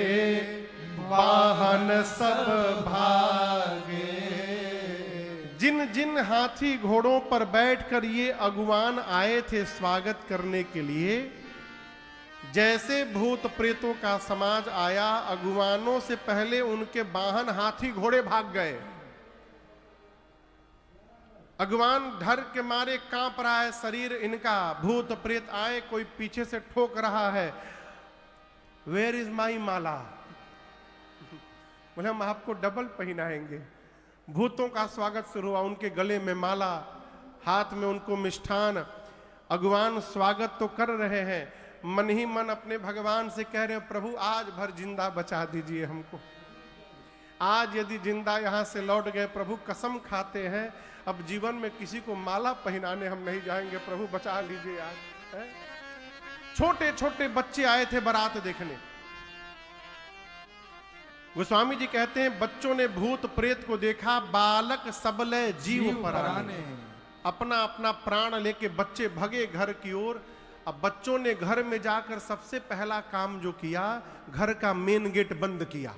वाहन सब भागे। जिन जिन हाथी घोड़ों पर बैठकर ये अगुवान आए थे स्वागत करने के लिए, जैसे भूत प्रेतों का समाज आया, अगुवानों से पहले उनके वाहन हाथी घोड़े भाग गए। अगुवान डर के मारे कांप रहा है शरीर इनका। भूत प्रेत आए, कोई पीछे से ठोक रहा है, वेयर इज माई माला। बोले हम आपको डबल पहनाएंगे। भूतों का स्वागत शुरू हुआ, उनके गले में माला, हाथ में उनको मिष्ठान, अगवान स्वागत तो कर रहे हैं, मन ही मन अपने भगवान से कह रहे हैं, प्रभु आज भर जिंदा बचा दीजिए हमको, आज यदि जिंदा यहां से लौट गए प्रभु, कसम खाते हैं अब जीवन में किसी को माला पहनाने हम नहीं जाएंगे, प्रभु बचा लीजिए आज। है? छोटे छोटे बच्चे आए थे बारात देखने। गोस्वामी जी कहते हैं, बच्चों ने भूत प्रेत को देखा, बालक सबले जीव पराने। अपना अपना प्राण लेके बच्चे भगे घर की ओर। अब बच्चों ने घर में जाकर सबसे पहला काम जो किया, घर का मेन गेट बंद किया।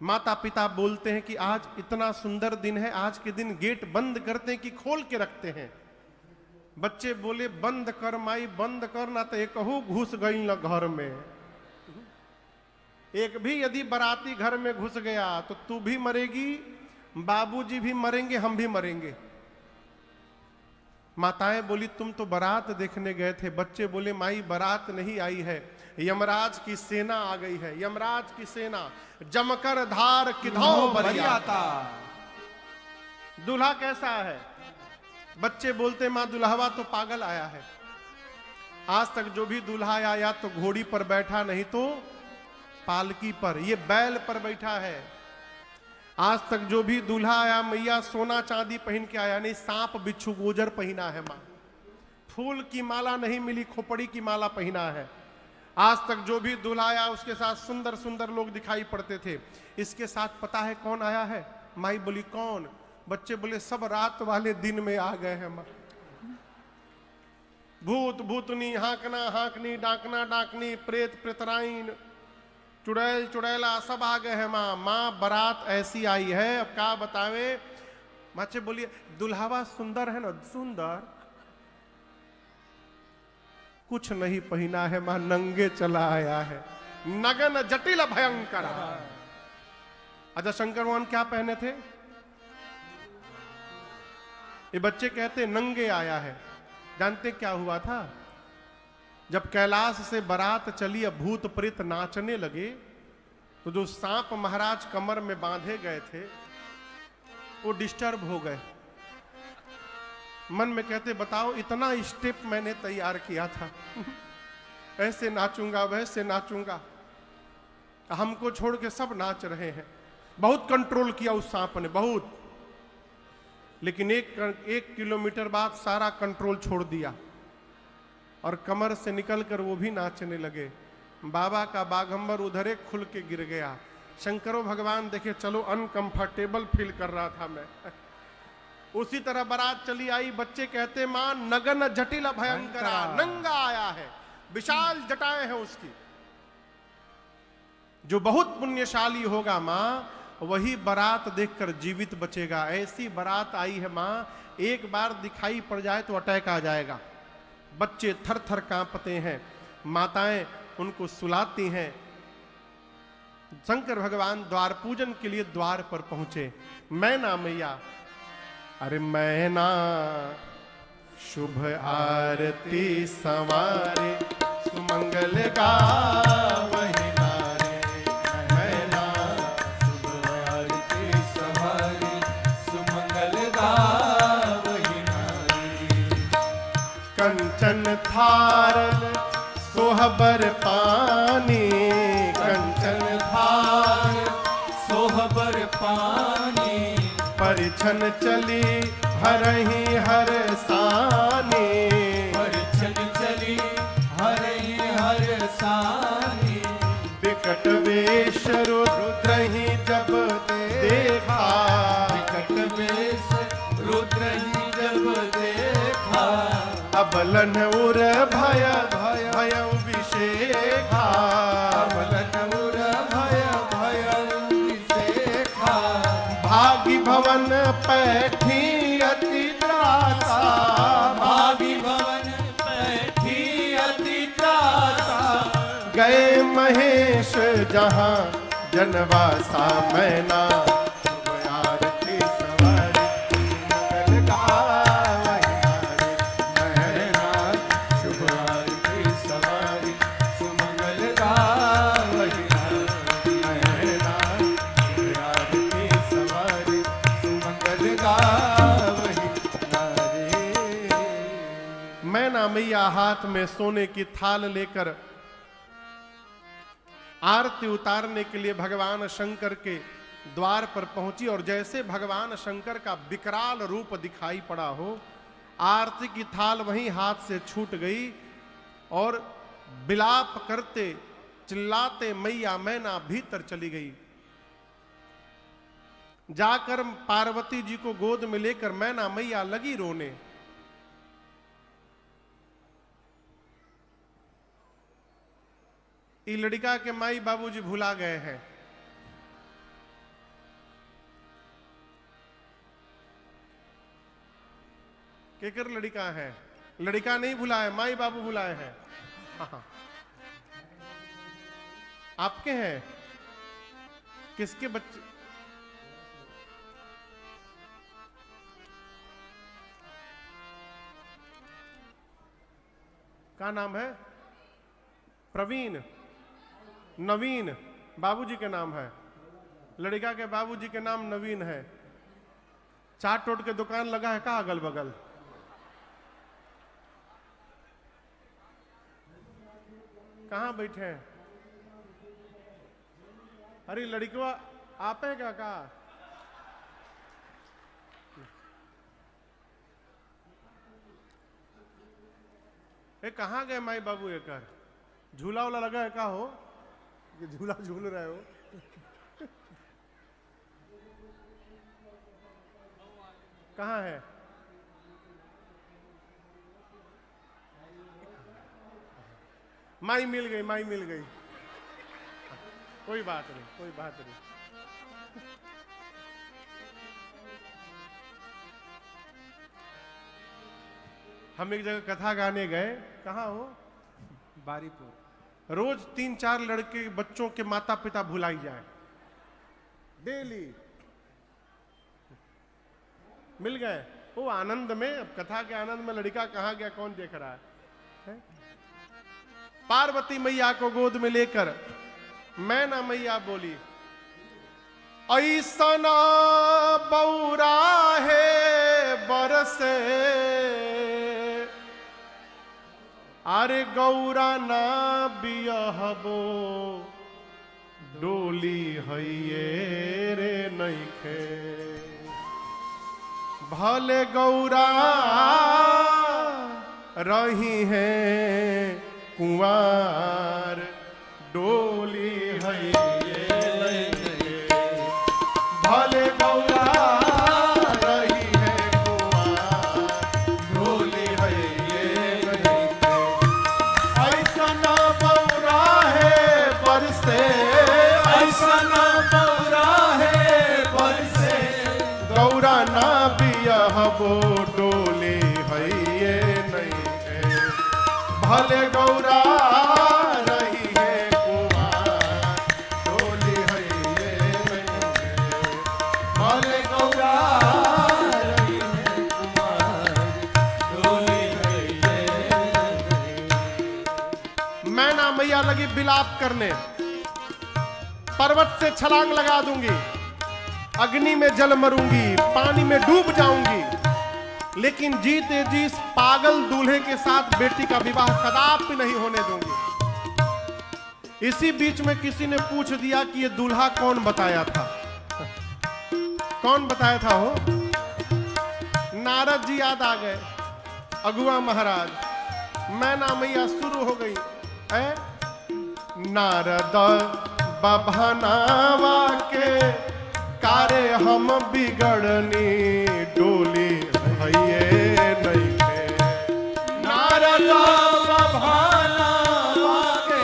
माता पिता बोलते हैं कि आज इतना सुंदर दिन है, आज के दिन गेट बंद करते हैं कि खोल के रखते हैं। बच्चे बोले, बंद कर माई, बंद कर, ना तो एक घुस गई न घर में। एक भी यदि बाराती घर में घुस गया तो तू भी मरेगी, बाबूजी भी मरेंगे, हम भी मरेंगे। माताएं बोली, तुम तो बारात देखने गए थे। बच्चे बोले, माई बारात नहीं आई है, यमराज की सेना आ गई है, यमराज की सेना। जमकर धार किधौ बरियाता। दूल्हा कैसा है? बच्चे बोलते, मां दुल्हवा तो पागल आया है। आज तक जो भी दूल्हा आया या तो घोड़ी पर बैठा, नहीं तो पालकी पर, ये बैल पर बैठा है। आज तक जो भी दूल्हा आया मैया सोना चांदी पहन के आया, नहीं सांप बिच्छू गोजर पहना है मां। फूल की माला नहीं मिली, खोपड़ी की माला पहना है। आज तक जो भी दूल्हा आया उसके साथ सुंदर सुंदर लोग दिखाई पड़ते थे। इसके साथ पता है कौन आया है? माई बोली, कौन? बच्चे बोले, सब रात वाले दिन में आ गए हैं मां। भूत भूतनी, हाकना हाकनी, डाकना डाकनी, प्रेत प्रेतराइन, चुड़ैल चुड़ैला सब आ गए हैं मां। मां बारात ऐसी आई है, अब क्या बतावे। बच्चे बोलिए, दुल्हावा सुंदर है ना? सुंदर कुछ नहीं पहना है मां, नंगे चला आया है, नगन जटिल भयंकर। अच्छा, शंकर भगवान क्या पहने थे? ये बच्चे कहते नंगे आया है। जानते क्या हुआ था? जब कैलाश से बारात चली, अब भूत प्रेत नाचने लगे, तो जो सांप महाराज कमर में बांधे गए थे वो डिस्टर्ब हो गए। मन में कहते, बताओ इतना स्टेप मैंने तैयार किया था, ऐसे नाचूंगा वैसे नाचूंगा, हमको छोड़ के सब नाच रहे हैं। बहुत कंट्रोल किया उस सांप ने, बहुत। लेकिन एक किलोमीटर बाद सारा कंट्रोल छोड़ दिया और कमर से निकलकर वो भी नाचने लगे। बाबा का बाघंबर उधर एक खुल के गिर गया। शंकरो भगवान देखे, चलो अनकंफर्टेबल फील कर रहा था मैं। उसी तरह बारात चली आई। बच्चे कहते, मां नगन जटिल भयंकरा, नंगा आया है, विशाल जटाएं हैं उसकी। जो बहुत पुण्यशाली होगा मां, वही बारात देखकर जीवित बचेगा। ऐसी बारात आई है मां, एक बार दिखाई पड़ जाए तो अटैक आ जाएगा। बच्चे थर थर कांपते हैं, माताएं उनको सुलाती हैं। शंकर भगवान द्वार पूजन के लिए द्वार पर पहुंचे। मैना मैया, अरे मैना शुभ आरती संवारे, सुमंगल गावहि नारे। मैना शुभ आरती संवारे, सुमंगल गावहि नारे। कंचन थारन सोहबर पानी, कंचन थार सोहबर पानी। परिछन चली हरहि हर सानी, परिछन चली हरहि हर सानी। विकट वेश रुद्रहि जब देखा, विकट वेश रुद्रहि जब देखा। अबलन उर भय भय विशेखा, अबलन उर भय भय विशेखा। भागी भवन पैठी अति त्रासा, भागी भवन पैठी अति त्रासा। गए महेश जहां जनवासा। मैना शुभ आरती संवारे, सुमंगल गावहि नारे। मैना शुभ आरती संवारे, सुमंगल गावहि नारे। मैना शुभ आरती संवारे, सुमंगल गावहि मैया हाथ में सोने की थाल लेकर आरती उतारने के लिए भगवान शंकर के द्वार पर पहुंची, और जैसे भगवान शंकर का विकराल रूप दिखाई पड़ा हो, आरती की थाल वहीं हाथ से छूट गई और विलाप करते चिल्लाते मैया मैना भीतर चली गई। जाकर पार्वती जी को गोद में लेकर मैना मैया लगी रोने। ये लड़का के माई बाबूजी भुला गए हैं। केकर लड़का है? लड़का नहीं भुलाए, माई बाबू भुलाए हैं। हाँ। आपके हैं? किसके बच्चे? क्या नाम है? प्रवीण, नवीन बाबूजी के नाम है। लड़का के बाबूजी के नाम नवीन है। चाट टोट के दुकान लगा है कहाँ अगल बगल? कहाँ बैठे हैं? अरे लड़कवा आप है क्या? कहा ए कहाँ गए माई बाबू? एक झूला उला लगा है? का हो कि झूला झूल रहे हो? कहाँ है? माई मिल गई, माई मिल गई। कोई बात नहीं, कोई बात नहीं। हम एक जगह कथा गाने गए। कहाँ हो? बारीपुर। रोज 3-4 लड़के बच्चों के माता पिता भुलाई जाए, डेली मिल गए। वो आनंद में, अब कथा के आनंद में लड़का कहाँ गया कौन देख रहा है? पार्वती मैया को गोद में लेकर मैना मैया बोली, ऐसना बौरा है बरसे, अरे गौरा ना बियहबो, डोली हइये रे नइखे, भले गौरा रही है कुंवार, डोली हइये नइखे, भले गौरा रही है कुंवार, डोली हइये नइखे, ऐसना बौरा है बरसे, ऐसना बौरा है बरसे, गौरा ना बियहबो, डोली हइये नइखे, भले गौरा रही है कुंवार, डोली हइये नइखे, भले गौरा रही है कुंवार, डोली हइये नइखे। मैना मैया लगी विलाप करने, पर्वत से छलांग लगा दूंगी, अग्नि में जल मरूंगी, पानी में डूब जाऊंगी, लेकिन जीते जी इस पागल दूल्हे के साथ बेटी का विवाह कदापि नहीं होने दूंगी। इसी बीच में किसी ने पूछ दिया कि ये दूल्हा कौन बताया था? कौन बताया था हो? नारद जी याद आ गए, अगुआ महाराज। मैना मैया शुरू हो गई, नारद बभनावा के कारे हम बिगड़नी, डोली हइये नइखे, नारद बभनावा के,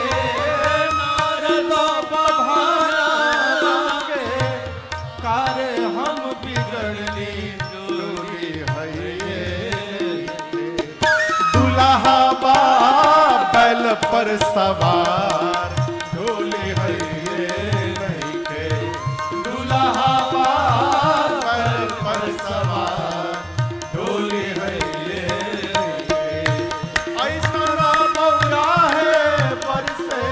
नारद बभनावा के कारे हम बिगड़नी, डोली हइये नइखे, दुल्हा बा बैल पर सवार, डोली हइये नइखे, दुल्हा बा बैल पर सवार, डोली हइये नइखे, ऐसना बौरा है बरसे,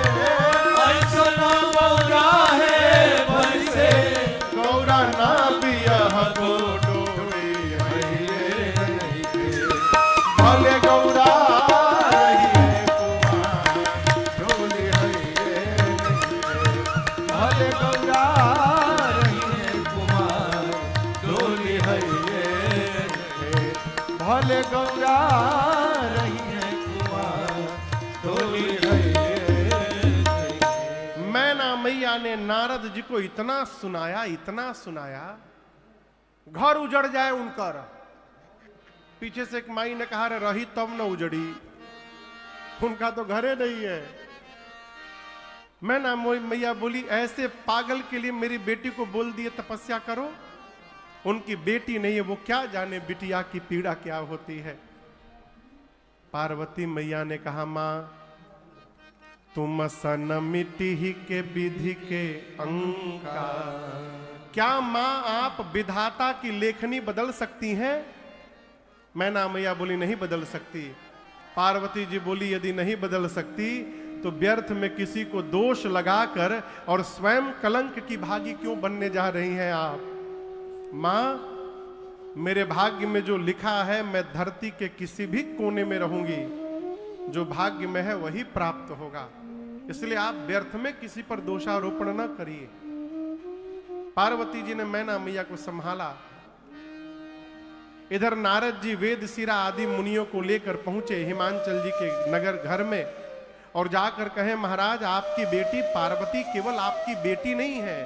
ऐसना बौरा है बरसे, गौरा ना बियहबो, डोली हइये नइखे, भले गौरा गौरा रही है कुमार, डोली रही है। मैना मैया ने नारद जी को इतना सुनाया, घर उजड़ जाए उनकर। पीछे से एक माई ने कहा, रे रही तब न उजड़ी, उनका तो घरे नहीं है। मैना मैया बोली, ऐसे पागल के लिए मेरी बेटी को बोल दिए तपस्या करो। उनकी बेटी नहीं है, वो क्या जाने बिटिया की पीड़ा क्या होती है। पार्वती मैया ने कहा, मां तुम सन मिट्टी ही के विधि के अंका। क्या मां आप विधाता की लेखनी बदल सकती हैं? मैना मैया बोली, नहीं बदल सकती। पार्वती जी बोली, यदि नहीं बदल सकती तो व्यर्थ में किसी को दोष लगाकर और स्वयं कलंक की भागी क्यों बनने जा रही हैं आप? मां, मेरे भाग्य में जो लिखा है, मैं धरती के किसी भी कोने में रहूंगी, जो भाग्य में है वही प्राप्त होगा। इसलिए आप व्यर्थ में किसी पर दोषारोपण न करिए। पार्वती जी ने मैना मैया को संभाला। इधर नारद जी वेदशिरा आदि मुनियों को लेकर पहुंचे हिमांचल जी के नगर घर में, और जाकर कहे, महाराज आपकी बेटी पार्वती केवल आपकी बेटी नहीं है,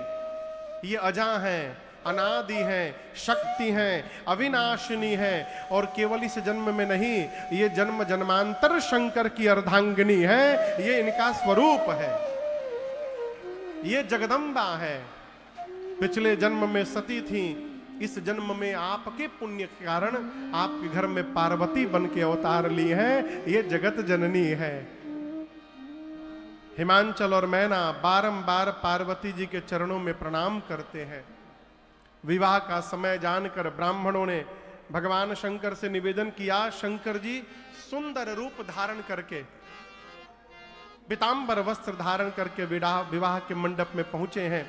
ये अजा हैं, अनादि हैं, शक्ति हैं, अविनाशिनी हैं, और केवल इस जन्म में नहीं, ये जन्म जन्मांतर शंकर की अर्धांगिनी है, ये इनका स्वरूप है, ये जगदम्बा है। पिछले जन्म में सती थी, इस जन्म में आपके पुण्य के कारण आपके घर में पार्वती बन के अवतार ली है, ये जगत जननी है। हिमांचल और मैना बारंबार पार्वती जी के चरणों में प्रणाम करते हैं। विवाह का समय जानकर ब्राह्मणों ने भगवान शंकर से निवेदन किया, शंकर जी सुंदर रूप धारण करके, पीतांबर वस्त्र धारण करके विवाह के मंडप में पहुंचे हैं।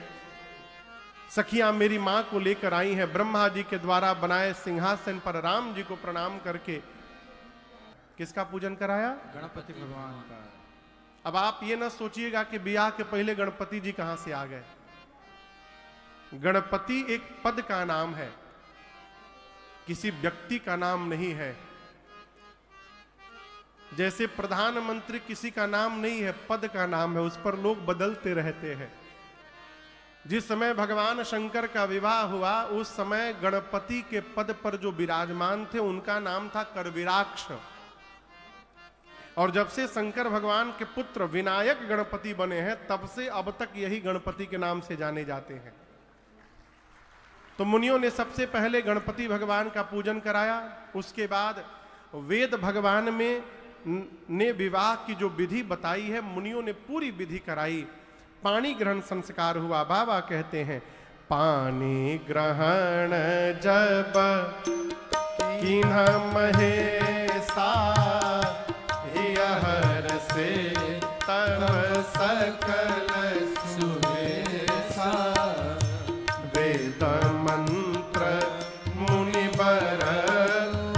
सखियां मेरी मां को लेकर आई हैं। ब्रह्मा जी के द्वारा बनाए सिंहासन पर राम जी को प्रणाम करके किसका पूजन कराया? गणपति भगवान का। अब आप ये ना सोचिएगा कि ब्याह के पहले गणपति जी कहां से आ गए। गणपति एक पद का नाम है, किसी व्यक्ति का नाम नहीं है। जैसे प्रधानमंत्री किसी का नाम नहीं है, पद का नाम है, उस पर लोग बदलते रहते हैं। जिस समय भगवान शंकर का विवाह हुआ, उस समय गणपति के पद पर जो विराजमान थे उनका नाम था करविराक्ष। और जब से शंकर भगवान के पुत्र विनायक गणपति बने हैं, तब से अब तक यही गणपति के नाम से जाने जाते हैं। तो मुनियों ने सबसे पहले गणपति भगवान का पूजन कराया। उसके बाद वेद भगवान में ने विवाह की जो विधि बताई है, मुनियों ने पूरी विधि कराई। पानी ग्रहण संस्कार हुआ। बाबा कहते हैं, पानी ग्रहण जब कीन्हा महेशा, हर से तब सकल सुहेसा, वेद मंत्र मुनिवर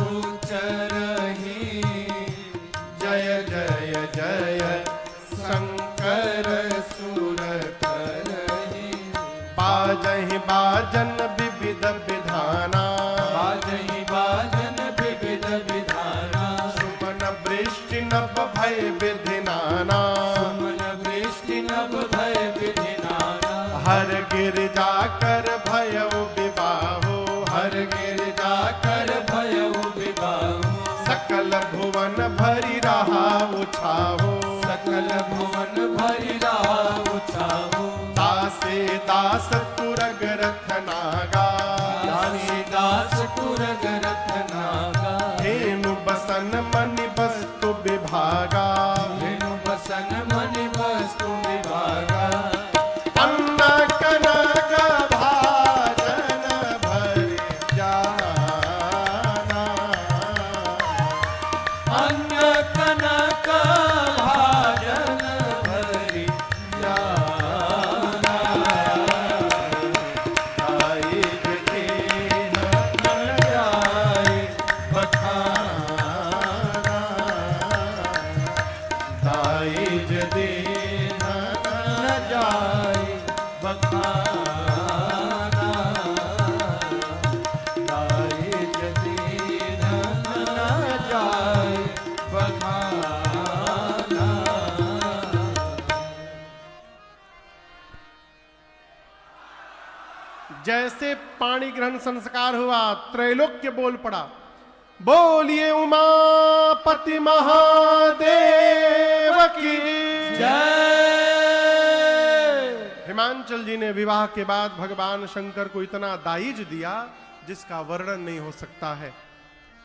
उच्चरहि, जय जय जय शंकर सुर करहि। बाजहि बाजन विविध विधाना, बाजहि बाजन विविध विधाना, सुमन वृष्टि नभ भय विधि नाना, सुमन वृष्टि नभ भय विधि नाना, हर गिरजा कर भयउ विवाहो, हर गिरजा कर भयउ विवाहो, सकल भुवन भरि रहा उछाहो, सकल भुवन भरि रहा उछाहो, दासे दास तुरग रथ नागा, दासी दास तुरग रथ नागा, धेनु बसन मनि वस्तु विभागा, धेनु बसन मनि वस्तु विभागा, अन्न कनक भाजन भरि जाना, अन्न कनक भाजन भरि जाना, आई देन मन जाए बखाना, दाई देन जैसे पाणी ग्रहण संस्कार हुआ, त्रैलोक्य बोल पड़ा, बोलिए उमापति महादेव की जय। हिमांचल जी ने विवाह के बाद भगवान शंकर को इतना दाइज दिया जिसका वर्णन नहीं हो सकता है।